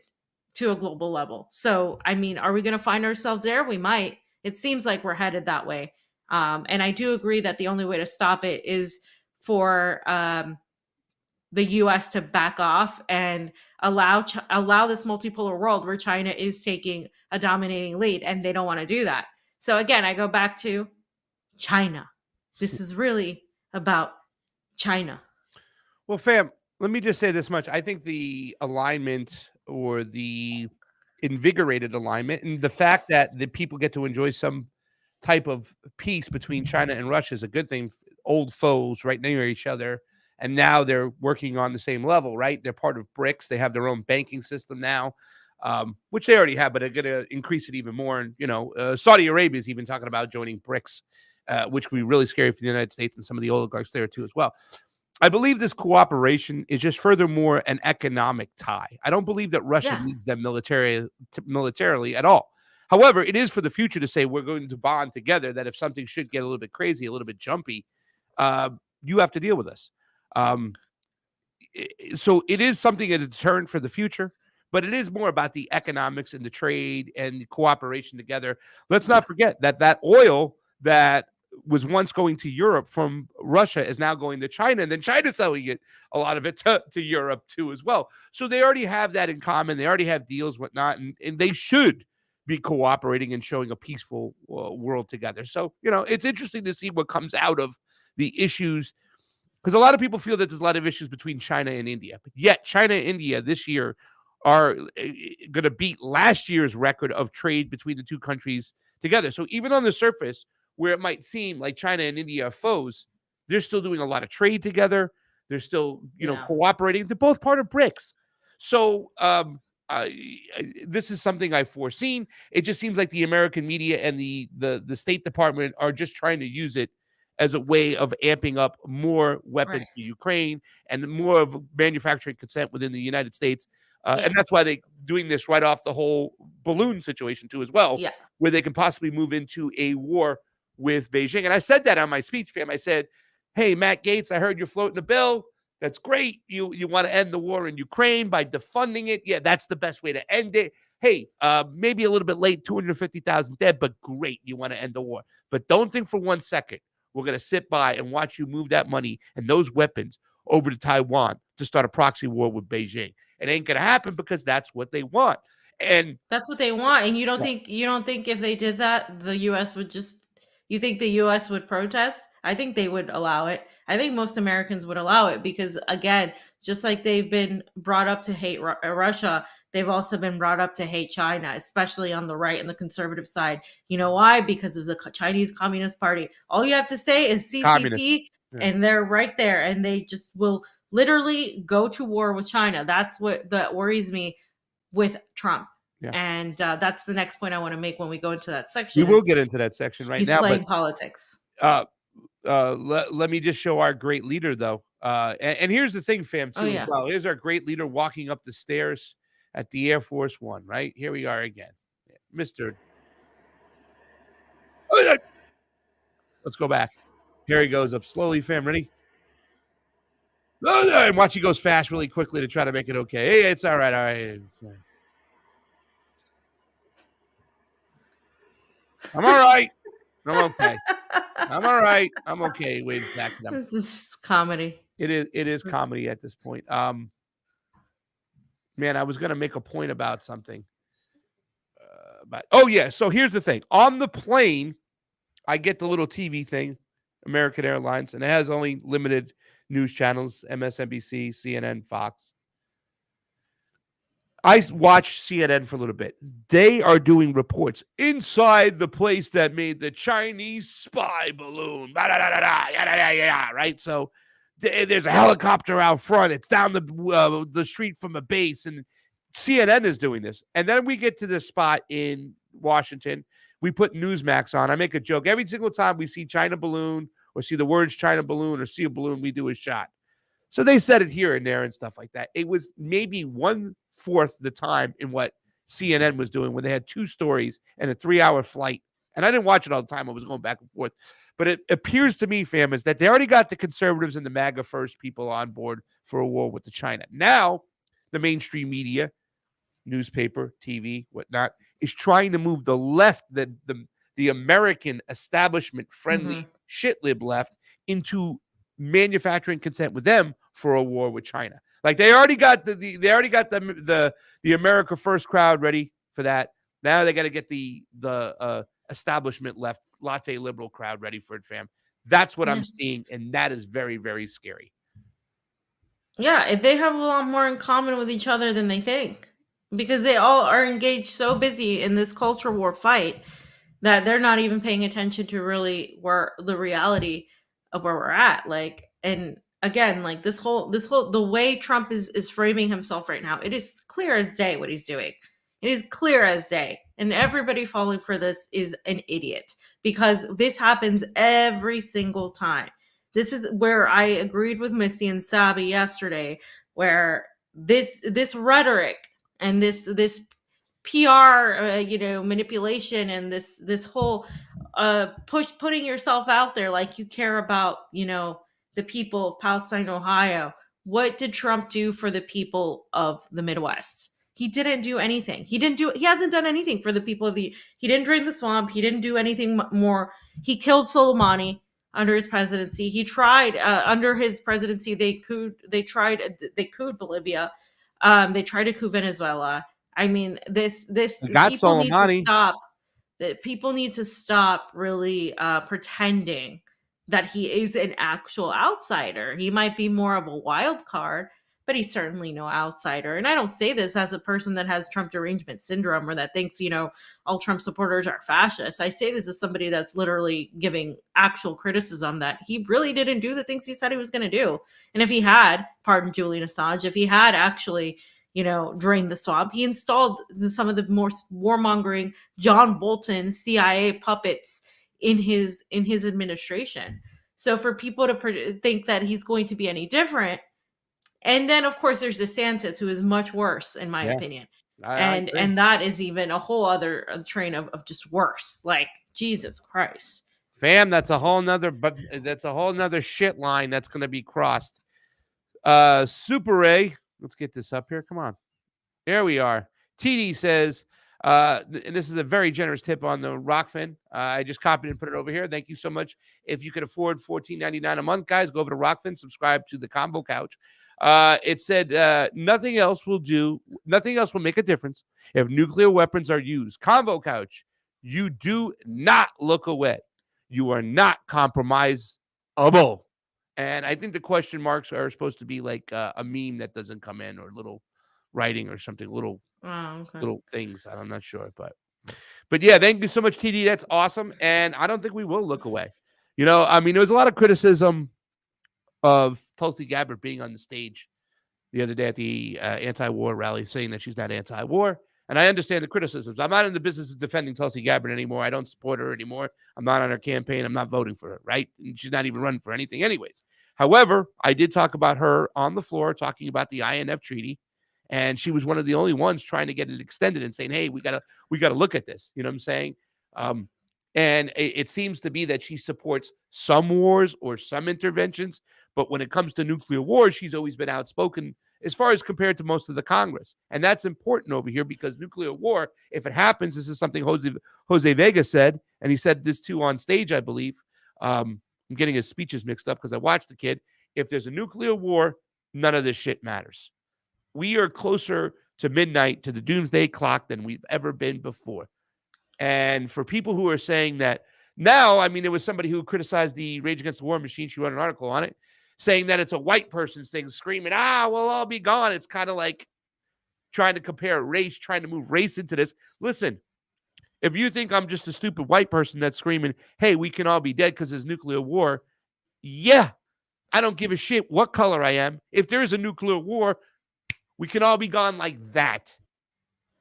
to a global level. So, I mean, are we going to find ourselves there? We might. It seems like we're headed that way. And I do agree that the only way to stop it is for the U.S. to back off and allow this multipolar world where China is taking a dominating lead, and they don't want to do that. So again, I go back to China. This is really about China. Well, fam, let me just say this much. I think the alignment, or the invigorated alignment, and the fact that the people get to enjoy some type of peace between China and Russia is a good thing. Old foes right near each other, and now they're working on the same level, right? They're part of BRICS. They have their own banking system now, which they already have, but they're going to increase it even more. And, Saudi Arabia is even talking about joining BRICS, which would be really scary for the United States and some of the oligarchs there too as well. I believe this cooperation is just furthermore an economic tie. I don't believe that Russia needs them militarily at all. However, it is for the future to say we're going to bond together, that if something should get a little bit crazy, a little bit jumpy, you have to deal with us. So it is something, a deterrent for the future, but it is more about the economics and the trade and the cooperation together. Let's not forget that oil that was once going to Europe from Russia is now going to China, and then China's selling it, a lot of it to Europe too as well. So they already have that in common. They already have deals, whatnot, and they should be cooperating and showing a peaceful world together. So, it's interesting to see what comes out of the issues, because a lot of people feel that there's a lot of issues between China and India, but yet China and India this year are going to beat last year's record of trade between the two countries together. So even on the surface, where it might seem like China and India are foes, they're still doing a lot of trade together. They're still, cooperating. They're both part of BRICS. So this is something I've foreseen. It just seems like the American media and the State Department are just trying to use it as a way of amping up more weapons to Ukraine and more of manufacturing consent within the United States. And that's why they're doing this right off the whole balloon situation too as well, where they can possibly move into a war with Beijing. And I said that on my speech, fam. I said, hey, Matt Gaetz, I heard you're floating a bill. That's great. You want to end the war in Ukraine by defunding it. Yeah, that's the best way to end it. Hey, maybe a little bit late, 250,000 dead, but great. You want to end the war. But don't think for 1 second we're going to sit by and watch you move that money and those weapons over to Taiwan to start a proxy war with Beijing. It ain't going to happen because that's what they want. And that's what they want. And you don't think if they did that, the U.S. would you think the U.S. would protest? I think they would allow it. I think most Americans would allow it because, again, just like they've been brought up to hate Russia, they've also been brought up to hate China, especially on the right and the conservative side. You know why? Because of the Chinese Communist Party. All you have to say is CCP, and they're right there, and they just will literally go to war with China. That's what that worries me with Trump. And that's the next point I want to make when we go into that section. We will get into that section right now. He's playing politics. Let me just show our great leader, though. And here's the thing, fam, too. As well. Here's our great leader walking up the stairs at the Air Force One, right? Here we are again. Mr. Let's go back. Here he goes up slowly, fam. Ready? And watch, he goes fast really quickly to try to make it okay. Hey, it's all right. All right. I'm all right. I'm okay. I'm all right. I'm okay. Wait back to them. This is comedy. It is comedy at this point. Man, I was gonna make a point about something. So here's the thing. On the plane, I get the little TV thing, American Airlines, and it has only limited news channels: MSNBC, CNN, Fox. I watched CNN for a little bit. They are doing reports inside the place that made the Chinese spy balloon. Right? So there's a helicopter out front. It's down the street from a base, and CNN is doing this. And then we get to this spot in Washington. We put Newsmax on. I make a joke. Every single time we see China balloon or see the words China balloon or see a balloon, we do a shot. So they said it here and there and stuff like that. It was maybe 1/4 the time in what CNN was doing when they had 2 stories and a 3-hour flight. And I didn't watch it all the time. I was going back and forth. But it appears to me, fam, is that they already got the conservatives and the MAGA first people on board for a war with the China. Now, the mainstream media, newspaper, TV, whatnot, is trying to move the left, the American establishment-friendly shitlib left, into manufacturing consent with them for a war with China. Like they already got the America First crowd ready for that. Now they got to get the establishment left, latte liberal crowd ready for it, fam. That's what I'm seeing, and that is very, very scary. Yeah, they have a lot more in common with each other than they think, because they all are engaged so busy in this culture war fight that they're not even paying attention to really where the reality of where we're at. Like, and again, like this whole the way Trump is framing himself right now, it is clear as day what he's doing. It is clear as day. And everybody falling for this is an idiot, because this happens every single time. This is where I agreed with Misty and Sabi yesterday, where this rhetoric and this PR, manipulation, and this whole putting yourself out there like you care about, the people of Palestine, Ohio. What did Trump do for the people of the Midwest? He didn't do anything. He hasn't done anything for the people of he didn't drain the swamp. He didn't do anything more. He killed Soleimani under his presidency. He tried, under his presidency, they couped Bolivia. They tried to coup Venezuela. I mean, We got people need to Soleimani. stop. That people need to stop really pretending that he is an actual outsider. He might be more of a wild card, but he's certainly no outsider. And I don't say this as a person that has Trump derangement syndrome or that thinks, all Trump supporters are fascists. I say this as somebody that's literally giving actual criticism that he really didn't do the things he said he was going to do. And if he had, pardon Julian Assange, if he had actually, drained the swamp, he installed some of the more warmongering John Bolton CIA puppets in his administration. So for people to think that he's going to be any different, and then of course there's DeSantis, who is much worse in my opinion, I and agree. that is even a whole other train of just worse. Like, Jesus Christ, Fam, that's a whole nother shit line that's going to be crossed. Super Ray, let's get this up here. Come on, there we are. TD says, and this is a very generous tip on the Rockfin. I just copied and put it over here. Thank you so much. If you could afford $14.99 a month, guys, go over to Rockfin, subscribe to the Combo Couch. It said nothing else will make a difference if nuclear weapons are used. Combo Couch, you do not look away. You are not compromisable. And I think the question marks are supposed to be like a meme that doesn't come in, or little writing or something, little things. I'm not sure, but yeah, thank you so much, TD. That's awesome. And I don't think we will look away. I mean, there was a lot of criticism of Tulsi Gabbard being on the stage the other day at the anti-war rally, saying that she's not anti-war. And I understand the criticisms. I'm not in the business of defending Tulsi Gabbard anymore. I don't support her anymore. I'm not on her campaign. I'm not voting for her, right? And she's not even running for anything anyways. However, I did talk about her on the floor, talking about the INF treaty. And she was one of the only ones trying to get it extended and saying, hey, we gotta look at this. You know what I'm saying? And it seems to be that she supports some wars or some interventions. But when it comes to nuclear wars, she's always been outspoken as far as compared to most of the Congress. And that's important over here, because nuclear war, if it happens, this is something Jose Vega said, and he said this too on stage, I believe. I'm getting his speeches mixed up because I watched the kid. If there's a nuclear war, none of this shit matters. We are closer to midnight, to the doomsday clock, than we've ever been before. And for people who are saying that now, I mean, there was somebody who criticized the Rage Against the War Machine. She wrote an article on it, saying that it's a white person's thing, screaming, we'll all be gone. It's kind of like trying to compare race, trying to move race into this. Listen, if you think I'm just a stupid white person that's screaming, hey, we can all be dead because there's nuclear war, yeah, I don't give a shit what color I am. If there is a nuclear war, we can all be gone like that.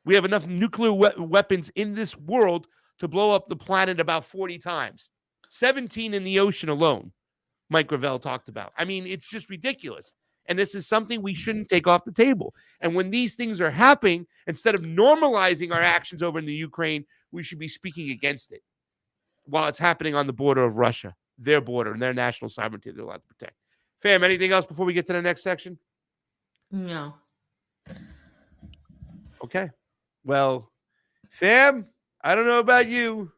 We have enough nuclear weapons in this world to blow up the planet about 40 times. 17 in the ocean alone, Mike Gravel talked about. I mean, it's just ridiculous. And this is something we shouldn't take off the table. And when these things are happening, instead of normalizing our actions over in the Ukraine, we should be speaking against it while it's happening on the border of Russia, their border and their national sovereignty they're allowed to protect. Fam, anything else before we get to the next section? No. Okay. Well, fam, I don't know about you.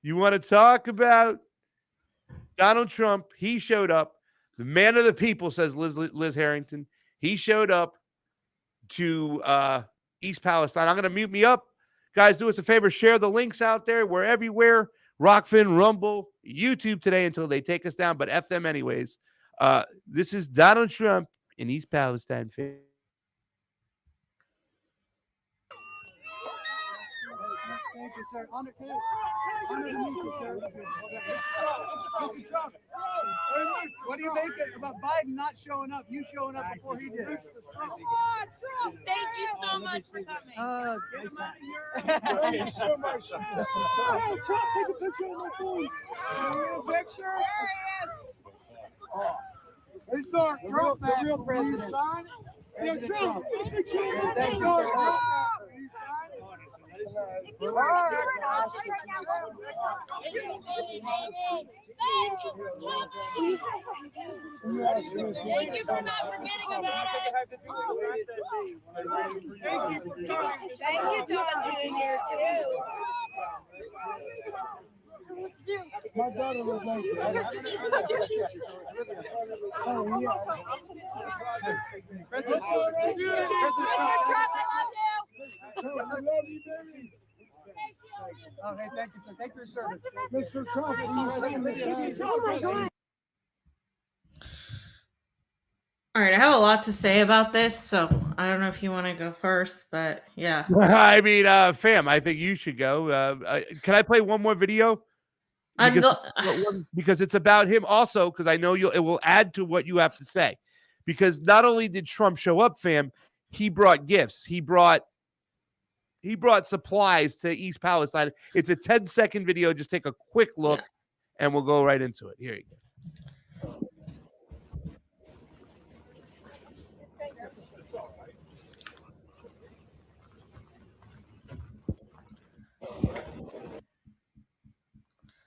You want to talk about Donald Trump? He showed up. The man of the people, says Liz Harrington. He showed up to East Palestine. I'm going to mute me up. Guys, do us a favor. Share the links out there. We're everywhere. Rockfin, Rumble, YouTube today until they take us down. But F them anyways. This is Donald Trump in East Palestine. Thank you, sir. Honor to meet you, sir. Mr. Trump, what do you make it about Biden not showing up? You showing up before he did. Come on, Trump! Thank you so much for coming. Thank you so much. Hey, Trump, take a picture of my phone. Picture? There he is. He's Trump, the real president. Yeah, Trump. Thank you, sir. Thank you for not forgetting about us. Thank you, Don Jr. too. My daughter was like that. Oh, yeah. Mr. Trump, I love you. I love you, baby. Okay, thank you, sir. Thank you for your service. Mr. Trump, will you send this? Oh, my God. All right, I have a lot to say about this, so I don't know if you want to go first, but yeah. I mean, fam, I think you should go. Can I play one more video? Because it's about him also, because I know it will add to what you have to say. Because not only did Trump show up, fam, he brought gifts. He brought supplies to East Palestine. It's a 10-second video. Just take a quick look, and we'll go right into it. Here you go.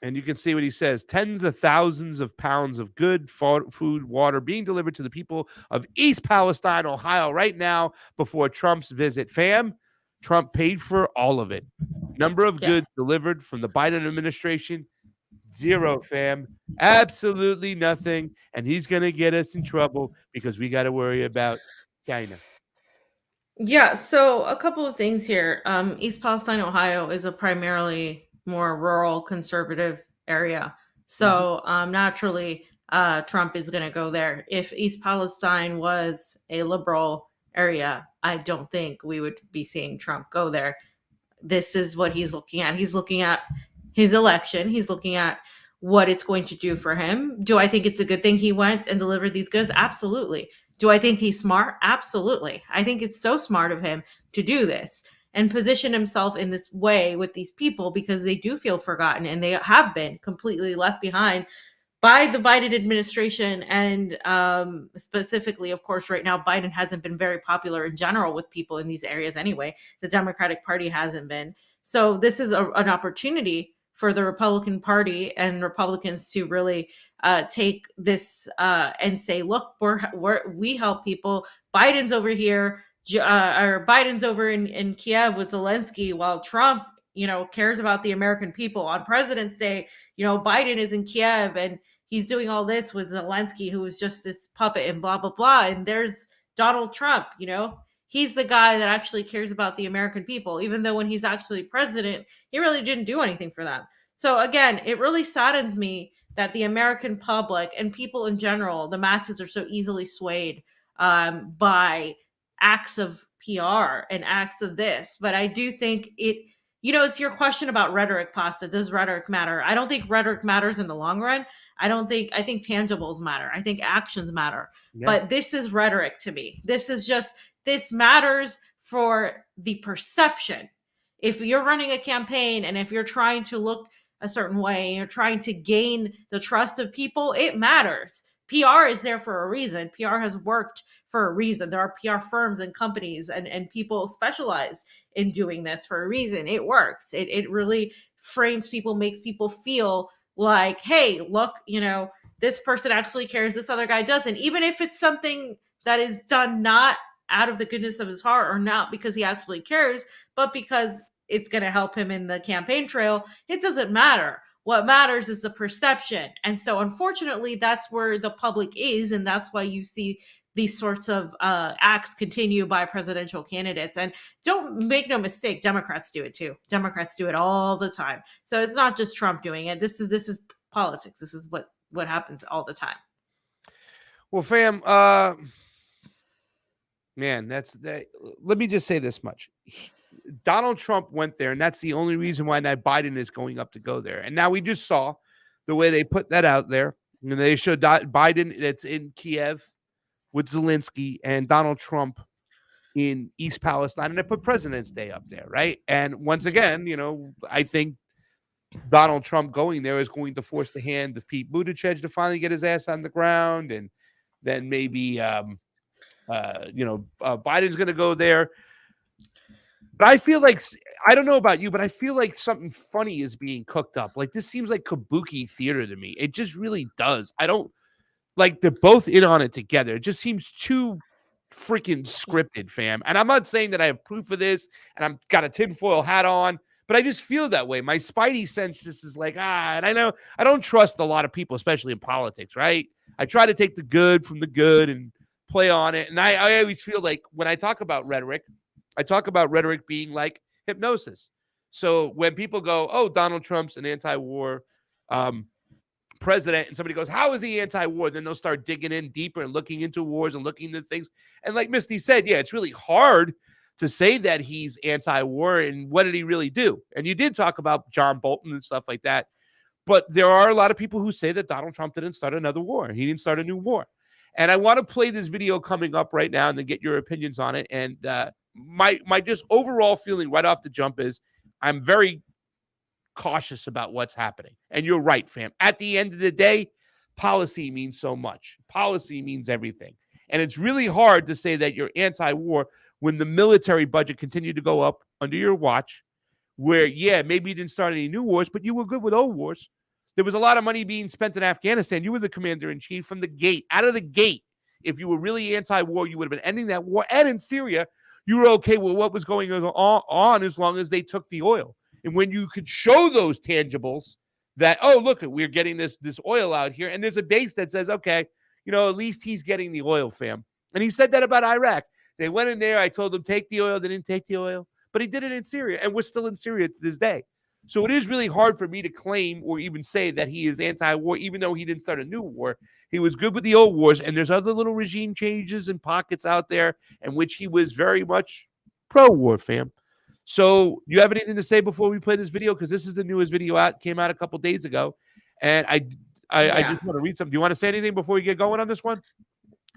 And you can see what he says. Tens of thousands of pounds of good food, water being delivered to the people of East Palestine, Ohio right now before Trump's visit. Fam, Trump paid for all of it. Number of goods delivered from the Biden administration, 0, fam. Absolutely nothing. And he's going to get us in trouble because we got to worry about China. Yeah, so a couple of things here. East Palestine, Ohio is a primarily more rural conservative area. So naturally, Trump is going to go there. If East Palestine was a liberal area, I don't think we would be seeing Trump go there. This is what he's looking at. He's looking at his election. He's looking at what it's going to do for him. Do I think it's a good thing he went and delivered these goods? Absolutely. Do I think he's smart? Absolutely. I think it's so smart of him to do this and position himself in this way with these people because they do feel forgotten and they have been completely left behind by the Biden administration. And specifically, of course, right now, Biden hasn't been very popular in general with people in these areas anyway. The Democratic Party hasn't been. So this is an opportunity for the Republican Party and Republicans to really take this and say, look, we help people. Biden's over here, or Biden's over in Kiev with Zelensky, while Trump, cares about the American people. On President's Day, Biden is in Kiev and he's doing all this with Zelensky, who is just this puppet and blah, blah, blah. And there's Donald Trump, he's the guy that actually cares about the American people, even though when he's actually president, he really didn't do anything for them. So again, it really saddens me that the American public and people in general, the masses, are so easily swayed by acts of PR and acts of this. But I do think it's your question about rhetoric, Pasta. Does rhetoric matter? I don't think rhetoric matters in the long run. I think tangibles matter. I think actions matter. Yeah. But this is rhetoric to me. This matters for the perception. If you're running a campaign and if you're trying to look a certain way and you're trying to gain the trust of people, it matters. PR is there for a reason. PR has worked for a reason. There are PR firms and companies and people specialize in doing this for a reason. It works. It really frames people, makes people feel like, hey, look, this person actually cares, this other guy doesn't. Even if it's something that is done not out of the goodness of his heart or not because he actually cares, but because it's going to help him in the campaign trail, it doesn't matter. What matters is the perception. And so unfortunately, that's where the public is. And that's why you see these sorts of acts continue by presidential candidates. And don't make no mistake, Democrats do it too. Democrats do it all the time. So it's not just Trump doing it. This is politics. This is what happens all the time. Well, fam, man, let me just say this much. Donald Trump went there, and that's the only reason why now Biden is going up to go there. And now we just saw the way they put that out there. And they showed Biden that's in Kiev with Zelensky and Donald Trump in East Palestine. And they put President's Day up there, right? And once again, I think Donald Trump going there is going to force the hand of Pete Buttigieg to finally get his ass on the ground. And then maybe, Biden's going to go there. But I feel like, I don't know about you, but I feel like something funny is being cooked up. Like, this seems like kabuki theater to me. It just really does. I don't like, they're both in on it together. It just seems too freaking scripted, fam. And I'm not saying that I have proof of this and I'm got a tinfoil hat on, but I just feel that way. My spidey sense just is like, and I know I don't trust a lot of people, especially in politics, right? I try to take the good from the good and play on it. And I always feel like when I talk about rhetoric, I talk about rhetoric being like hypnosis. So when people go, oh, Donald Trump's an anti-war president, and somebody goes, how is he anti-war? Then they'll start digging in deeper and looking into wars and looking into things. And like Misty said, yeah, it's really hard to say that he's anti-war, and what did he really do? And you did talk about John Bolton and stuff like that. But there are a lot of people who say that Donald Trump didn't start another war. He didn't start a new war. And I want to play this video coming up right now and then get your opinions on it. And my just overall feeling right off the jump is I'm very cautious about what's happening. And you're right, fam. At the end of the day, policy means so much. Policy means everything. And it's really hard to say that you're anti-war when the military budget continued to go up under your watch, where, yeah, maybe you didn't start any new wars, but you were good with old wars. There was a lot of money being spent in Afghanistan. You were the commander-in-chief from the gate, out of the gate. If you were really anti-war, you would have been ending that war. And in Syria, you were okay with what was going on as long as they took the oil. And when you could show those tangibles that, oh, look, we're getting this oil out here, and there's a base that says, okay, at least he's getting the oil, fam. And he said that about Iraq. They went in there. I told them, take the oil. They didn't take the oil. But he did it in Syria, and we're still in Syria to this day. So it is really hard for me to claim or even say that he is anti-war, even though he didn't start a new war. He was good with the old wars, and there's other little regime changes and pockets out there in which he was very much pro-war, fam. So you have anything to say before we play this video? Because this is the newest video came out a couple days ago. And I just want to read something. Do you want to say anything before we get going on this one?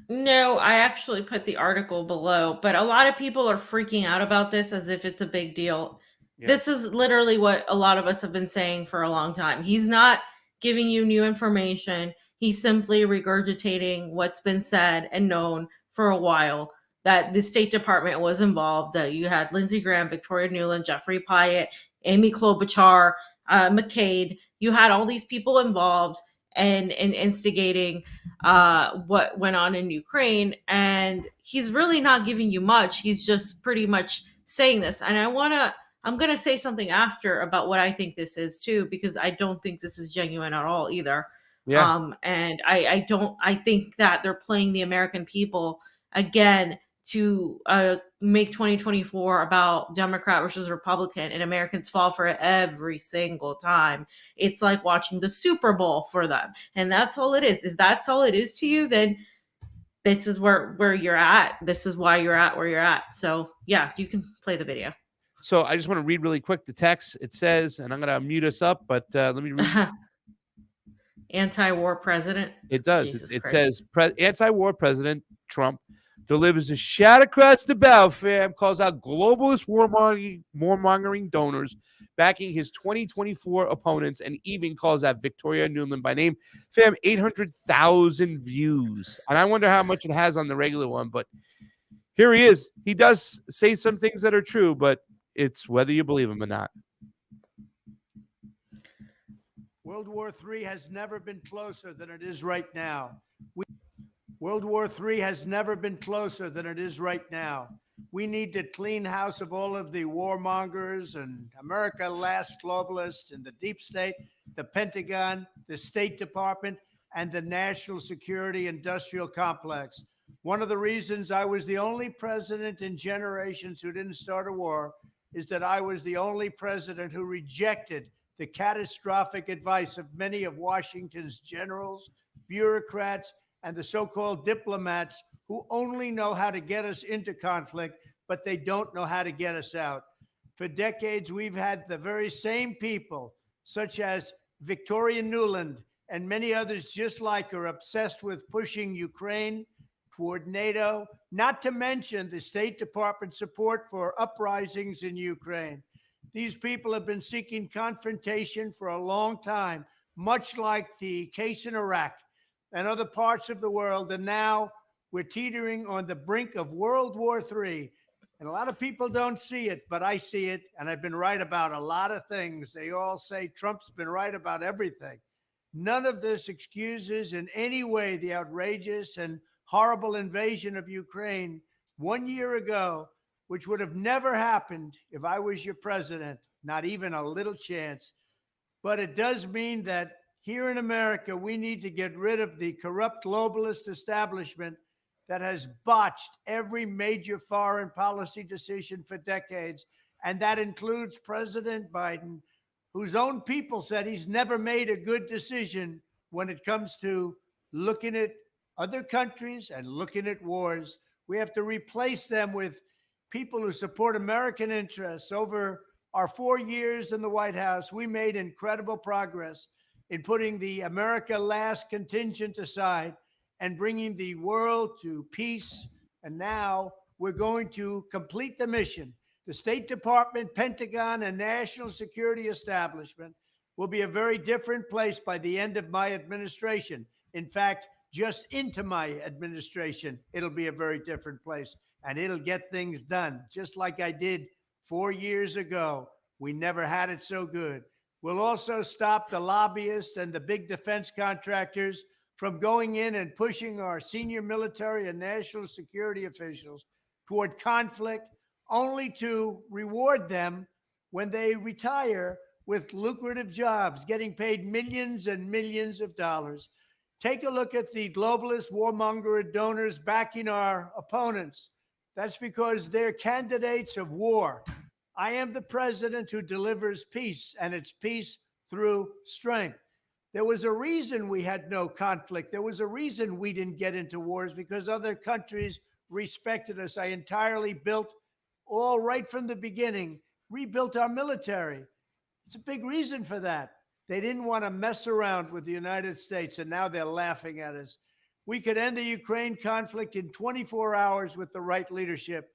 No, I actually put the article below, but a lot of people are freaking out about this as if it's a big deal. Yeah. This is literally what a lot of us have been saying for a long time. He's not giving you new information. He's simply regurgitating what's been said and known for a while, that the State Department was involved, that you had Lindsey Graham, Victoria Nuland, Jeffrey Pyatt, Amy Klobuchar, McCabe. You had all these people involved and instigating what went on in Ukraine. And he's really not giving you much. He's just pretty much saying this. And I'm going to say something after about what I think this is too, because I don't think this is genuine at all either. Yeah. And I think that they're playing the American people again to make 2024 about Democrat versus Republican, and Americans fall for it every single time. It's like watching the Super Bowl for them. And that's all it is. If that's all it is to you, then this is where you're at. This is why you're at where you're at. So yeah, you can play the video. So I just want to read really quick the text. It says, and I'm going to mute us up, but let me read. Anti-war president. It does. It says anti-war president Trump delivers a shot across the bow, fam, calls out globalist warmongering donors backing his 2024 opponents, and even calls out Victoria Nuland by name. Fam, 800,000 views. And I wonder how much it has on the regular one, but here he is. He does say some things that are true, but it's whether you believe him or not. World War III has never been closer than it is right now. World War III has never been closer than it is right now. We need to clean house of all of the warmongers and America Last globalists and the deep state, the Pentagon, the State Department, and the national security industrial complex. One of the reasons I was the only president in generations who didn't start a war is that I was the only president who rejected the catastrophic advice of many of Washington's generals, bureaucrats, and the so-called diplomats who only know how to get us into conflict, but they don't know how to get us out. For decades, we've had the very same people, such as Victoria Nuland and many others just like her, obsessed with pushing Ukraine toward NATO, not to mention the State Department support for uprisings in Ukraine. These people have been seeking confrontation for a long time, much like the case in Iraq and other parts of the world. And now we're teetering on the brink of World War III. And a lot of people don't see it, but I see it. And I've been right about a lot of things. They all say Trump's been right about everything. None of this excuses in any way the outrageous and horrible invasion of Ukraine 1 year ago, which would have never happened if I was your president, not even a little chance. But it does mean that here in America, we need to get rid of the corrupt globalist establishment that has botched every major foreign policy decision for decades. And that includes President Biden, whose own people said he's never made a good decision when it comes to looking at other countries and looking at wars. We have to replace them with people who support American interests. Over our 4 years in the White House, we made incredible progress in putting the America Last contingent aside and bringing the world to peace. And now we're going to complete the mission. The State Department, Pentagon, and national security establishment will be a very different place by the end of my administration. In fact, just into my administration, it'll be a very different place, and it'll get things done, just like I did 4 years ago. We never had it so good. We'll also stop the lobbyists and the big defense contractors from going in and pushing our senior military and national security officials toward conflict, only to reward them when they retire with lucrative jobs, getting paid millions and millions of dollars. Take a look at the globalist warmonger donors backing our opponents. That's because they're candidates of war. I am the president who delivers peace, and it's peace through strength. There was a reason we had no conflict. There was a reason we didn't get into wars, because other countries respected us. I entirely built, all right from the beginning, rebuilt our military. It's a big reason for that. They didn't want to mess around with the United States, and now they're laughing at us. We could end the Ukraine conflict in 24 hours with the right leadership.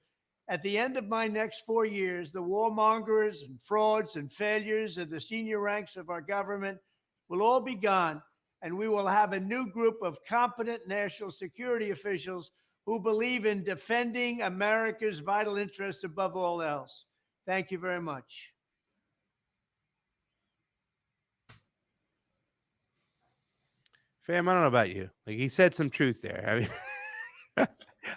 At the end of my next 4 years, the warmongers and frauds and failures of the senior ranks of our government will all be gone, and we will have a new group of competent national security officials who believe in defending America's vital interests above all else. Thank you very much. Fam, I don't know about you. Like, he said some truth there. I mean,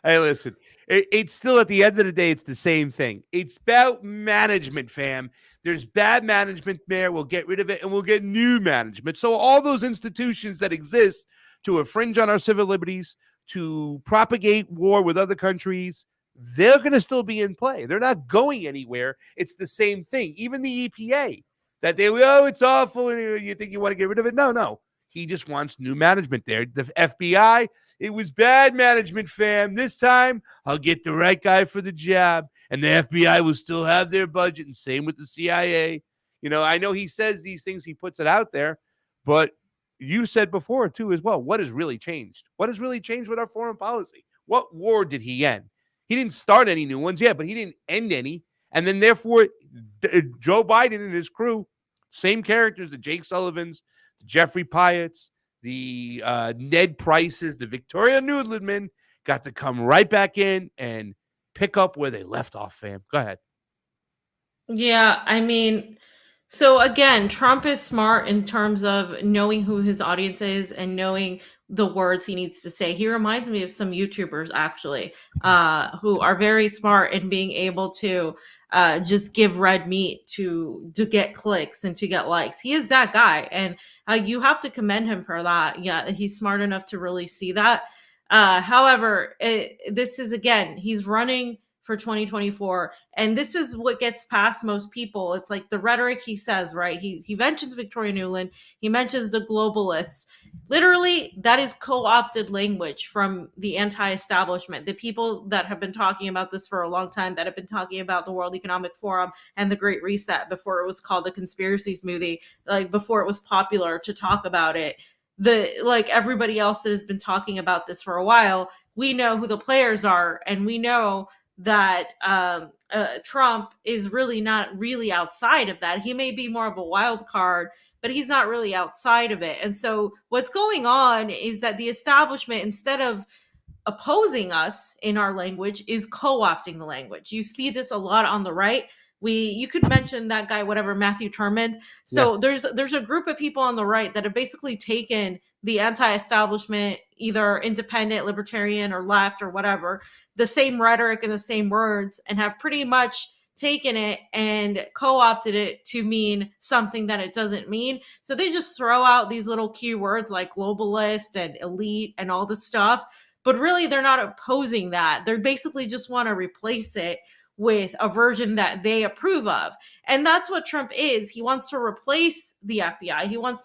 hey, listen, it's still, at the end of the day, it's the same thing. It's about management, fam. There's bad management there. We'll get rid of it, and we'll get new management. So all those institutions that exist to infringe on our civil liberties, to propagate war with other countries, they're going to still be in play. They're not going anywhere. It's the same thing. Even the EPA, that they, oh, it's awful, and you think you want to get rid of it. No. He just wants new management there. The FBI, it was bad management, fam. This time, I'll get the right guy for the job, and the FBI will still have their budget, and same with the CIA. You know, I know he says these things, he puts it out there, but you said before, too, as well, what has really changed? What has really changed with our foreign policy? What war did he end? He didn't start any new ones, but he didn't end any. And then, therefore, Joe Biden and his crew, same characters, the Jake Sullivans, Jeffrey Pyatt's, the Ned Prices, the Victoria Nulandman, got to come right back in and pick up where they left off, fam. Go ahead. Yeah, I mean, so again, Trump is smart in terms of knowing who his audience is and knowing the words he needs to say. He reminds me of some YouTubers, actually, who are very smart in being able to just give red meat to get clicks and to get likes. He is that guy, and you have to commend him for that. Yeah, he's smart enough to really see that. However, this is, again, he's running for 2024, and this is what gets past most people. It's like the rhetoric he says, right? He mentions Victoria Nuland, he mentions the globalists. Literally, that is co-opted language from the anti-establishment, the people that have been talking about this for a long time, that have been talking about the World Economic Forum and the Great Reset before it was called the conspiracy smoothie, like before it was popular to talk about it. Like everybody else that has been talking about this for a while, we know who the players are, and we know that Trump is really not really outside of that. He may be more of a wild card, but he's not really outside of it. And so what's going on is that the establishment, instead of opposing us in our language is co-opting the language. You see this a lot on the right. You could mention that guy, whatever, Matthew Turmond. So there's a group of people on the right that have basically taken the anti-establishment, either independent, libertarian, or left, or whatever, the same rhetoric and the same words, and have pretty much taken it and co-opted it to mean something that it doesn't mean. So they just throw out these little keywords like globalist and elite and all this stuff, but really they're not opposing that. They're basically just want to replace it with a version that they approve of. And that's what Trump is. He wants to replace the FBI. He wants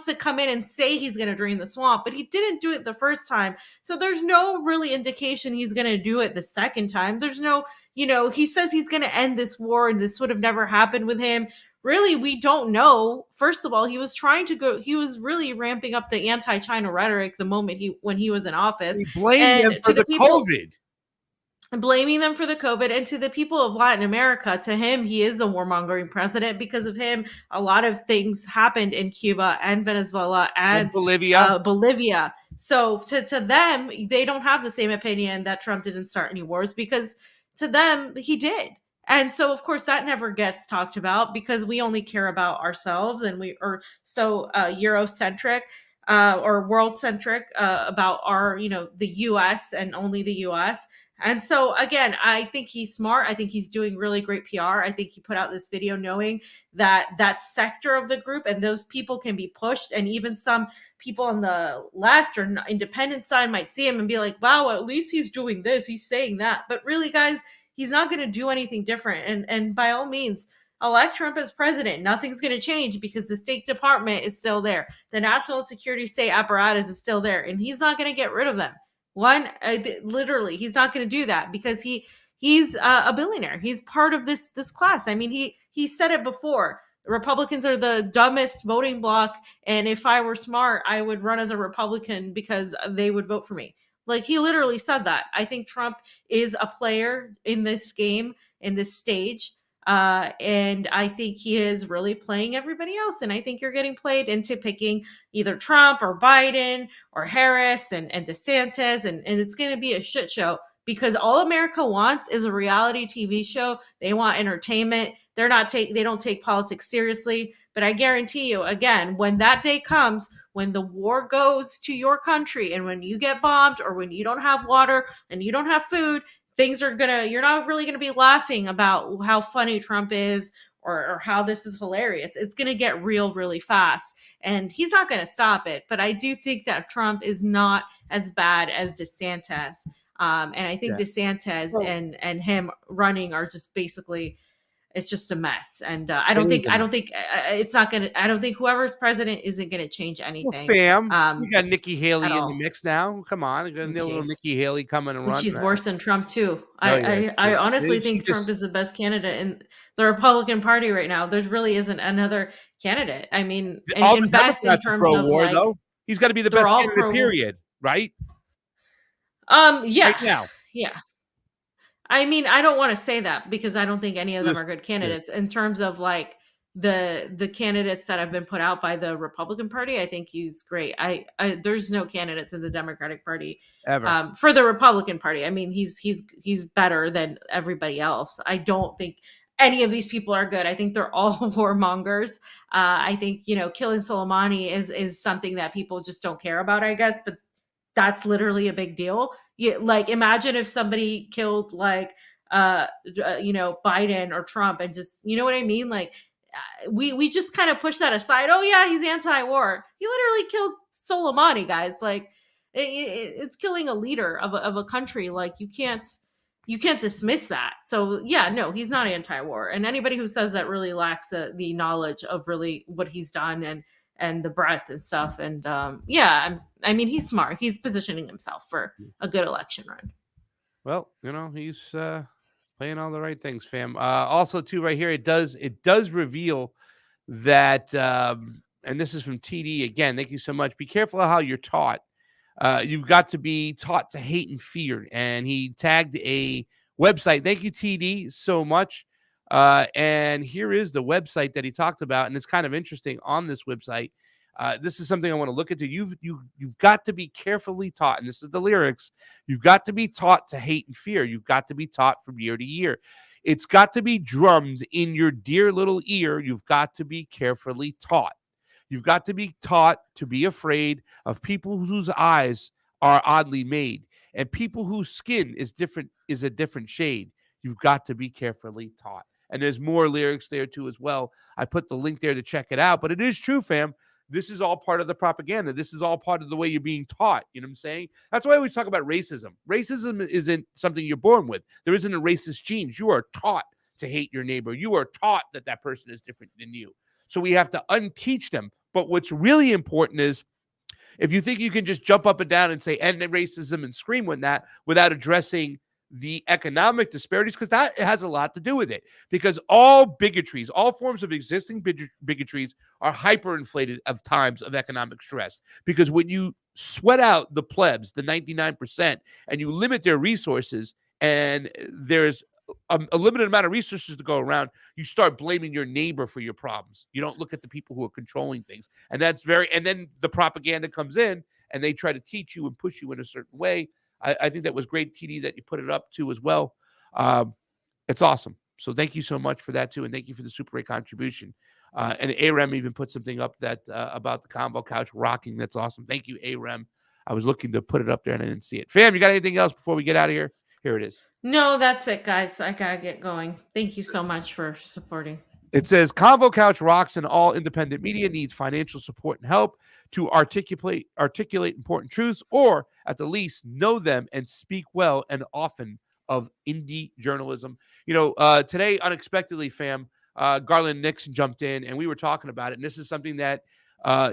to come in and say he's going to drain the swamp, but he didn't do it the first time. So there's no really indication he's going to do it the second time. There's no, he says he's going to end this war and this would have never happened with him. Really, we don't know. First of all, he was really ramping up the anti-China rhetoric the moment when he was in office. He blamed them for the COVID. Blaming them for the COVID. And to the people of Latin America, to him, he is a warmongering president. Because of him, a lot of things happened in Cuba and Venezuela and Bolivia. So to them, they don't have the same opinion that Trump didn't start any wars, because to them, he did. And so, of course, that never gets talked about because we only care about ourselves, and we are so Eurocentric or world-centric about our, the U.S. and only the U.S. And so, again, I think he's smart. I think he's doing really great PR. I think he put out this video knowing that that sector of the group and those people can be pushed. And even some people on the left or independent side might see him and be like, wow, at least he's doing this. He's saying that. But really, guys, he's not going to do anything different. And by all means, elect Trump as president. Nothing's going to change because the State Department is still there. The national security state apparatus is still there. And he's not going to get rid of them. Literally, he's not going to do that because he's a billionaire. He's part of this class. I mean, he said it before. Republicans are the dumbest voting bloc, and if I were smart, I would run as a Republican because they would vote for me. Like, he literally said that. I think Trump is a player in this game, in this stage. And I think he is really playing everybody else. And I think you're getting played into picking either Trump or Biden or Harris and DeSantis. And it's going to be a shit show because all America wants is a reality TV show. They want entertainment. They don't take politics seriously. But I guarantee you, again, when that day comes, when the war goes to your country and when you get bombed or when you don't have water and you don't have food, you're not really going to be laughing about how funny Trump is or how this is hilarious. It's going to get real really fast, and he's not going to stop it. But I do think that Trump is not as bad as DeSantis. And I think DeSantis and him running are just basically, it's just a mess. And I don't think whoever's president isn't going to change anything. Well, we got Nikki Haley in the mix now. Come on. We got a little Nikki Haley coming and running. She's worse than Trump too. I honestly think Trump is the best candidate in the Republican Party right now. There really isn't another candidate. I mean, and best in terms of like, though. He's got to be the best candidate, period. Right? Yeah. Right now. Yeah. I mean, I don't want to say that because I don't think any of them are good candidates in terms of like the candidates that have been put out by the Republican Party. I think he's great. There's no candidates in the Democratic Party ever for the Republican Party. I mean, he's better than everybody else. I don't think any of these people are good. I think they're all warmongers. I think, killing Soleimani is something that people just don't care about, I guess, but that's literally a big deal. Like, imagine if somebody killed like, Biden or Trump and just, you know what I mean? Like, we just kind of push that aside. Oh yeah, he's anti-war. He literally killed Soleimani, guys. Like, it's killing a leader of a country. Like, you can't dismiss that. So yeah, no, he's not anti-war. And anybody who says that really lacks the knowledge of really what he's done and the breadth and stuff. And I mean, he's smart. He's positioning himself for a good election run. Well, he's playing all the right things, fam. Also, too, right here, it does reveal that, and this is from TD again. Thank you so much. Be careful how you're taught. You've got to be taught to hate and fear. And he tagged a website. Thank you, TD, so much. And here is the website that he talked about. And it's kind of interesting on this website. This is something I want to look into. You've got to be carefully taught, and this is the lyrics. You've got to be taught to hate and fear. You've got to be taught from year to year. It's got to be drummed in your dear little ear. You've got to be carefully taught. You've got to be taught to be afraid of people whose eyes are oddly made, and people whose skin is a different shade. You've got to be carefully taught. And there's more lyrics there too as well. I put the link there to check it out, but it is true, fam. This is all part of the propaganda. This is all part of the way you're being taught. You know what I'm saying? That's why I always talk about racism. Racism isn't something you're born with. There isn't a racist genes. You are taught to hate your neighbor. You are taught that that person is different than you. So we have to unteach them. But what's really important is if you think you can just jump up and down and say end racism and scream with that without addressing the economic disparities, because that has a lot to do with it. Because all bigotries, all forms of existing bigotries are hyperinflated of times of economic stress. Because when you sweat out the plebs, the 99%, and you limit their resources, and there's a limited amount of resources to go around, you start blaming your neighbor for your problems. You don't look at the people who are controlling things. And then the propaganda comes in and they try to teach you and push you in a certain way. I think that was great, TD, that you put it up to as well. It's awesome. So thank you so much for that too. And thank you for the Super Ray contribution. And AREM even put something up that about the Convo Couch rocking. That's awesome. Thank you, AREM. I was looking to put it up there and I didn't see it. Fam, you got anything else before we get out of here? Here it is. No, that's it, guys. I gotta get going. Thank you so much for supporting. It says Convo Couch rocks, and all independent media needs financial support and help to articulate important truths, or at the least know them and speak well and often of indie journalism. You know, today, unexpectedly, fam, Garland Nixon jumped in and we were talking about it. And this is something that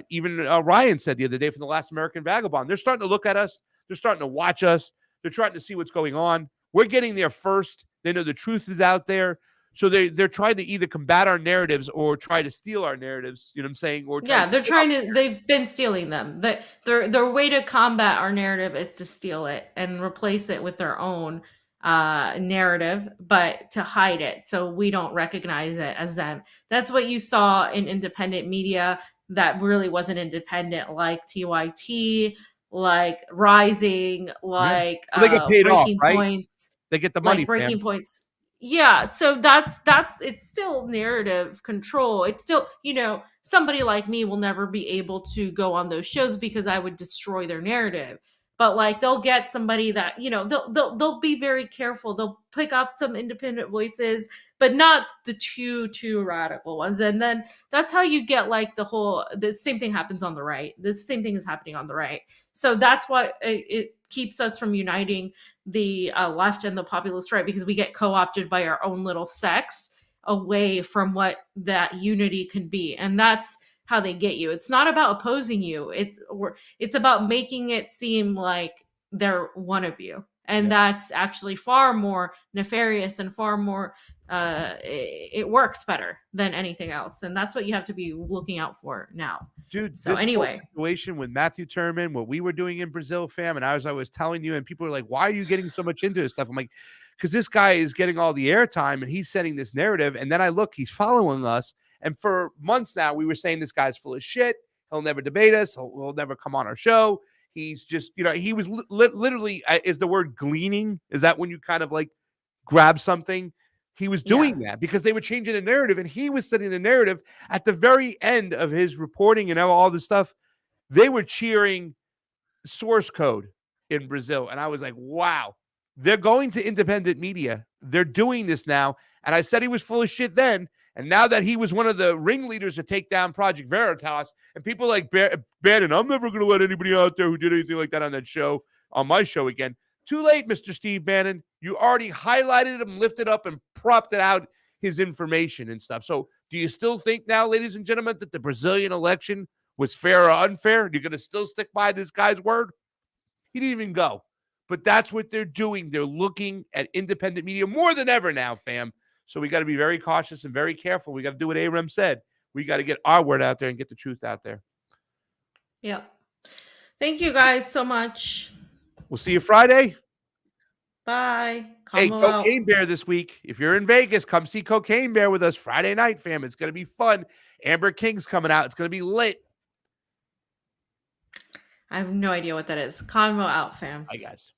even Ryan said the other day from The Last American Vagabond. They're starting to look at us. They're starting to watch us. They're trying to see what's going on. We're getting there first. They know the truth is out there. So they're trying to either combat our narratives or try to steal our narratives. You know what I'm saying? Or they've been stealing them. Their way to combat our narrative is to steal it and replace it with their own narrative, but to hide it so we don't recognize it as them. That's what you saw in independent media that really wasn't independent, like TYT, like Rising, like they get paid off, Breaking right? Points. They get the money. Like Breaking Points. Yeah, so that's it's still narrative control. It's still, you know, somebody like me will never be able to go on those shows because I would destroy their narrative. But like they'll get somebody that, you know, they'll be very careful. They'll pick up some independent voices, but not the too radical ones. And then that's how you get like the same thing happens on the right. The same thing is happening on the right. So that's what it keeps us from uniting the left and the populist right, because we get co-opted by our own little sects away from what that unity can be. And that's how they get you. It's not about opposing you. It's about making it seem like they're one of you. And that's actually far more nefarious and far more it works better than anything else. And that's what you have to be looking out for now. Dude, so anyway, situation with Matthew Turman, what we were doing in Brazil, fam, and I was telling you, and people were like, why are you getting so much into this stuff? I'm like, because this guy is getting all the airtime and he's setting this narrative. And then I look, he's following us. And for months now, we were saying this guy's full of shit. He'll never debate us. He'll never come on our show. He's just, you know, he was literally, is the word gleaning? Is that when you kind of like grab something? He was doing that because they were changing the narrative, and he was setting the narrative at the very end of his reporting and all this stuff. They were cheering source code in Brazil. And I was like, wow, they're going to independent media. They're doing this now. And I said he was full of shit then. And now that he was one of the ringleaders to take down Project Veritas, and people like Bannon, I'm never going to let anybody out there who did anything like that on that show, on my show again. Too late, Mr. Steve Bannon. You already highlighted him, lifted up, and propped it out his information and stuff. So do you still think now, ladies and gentlemen, that the Brazilian election was fair or unfair? You're going to still stick by this guy's word? He didn't even go. But that's what they're doing. They're looking at independent media more than ever now, fam. So we got to be very cautious and very careful. We got to do what AREM said. We got to get our word out there and get the truth out there. Yeah. Thank you guys so much. We'll see you Friday. Bye. Hey, Cocaine Bear this week. If you're in Vegas, come see Cocaine Bear with us Friday night, fam. It's going to be fun. Amber King's coming out. It's going to be lit. I have no idea what that is. Convo out, fams. Hi, guys.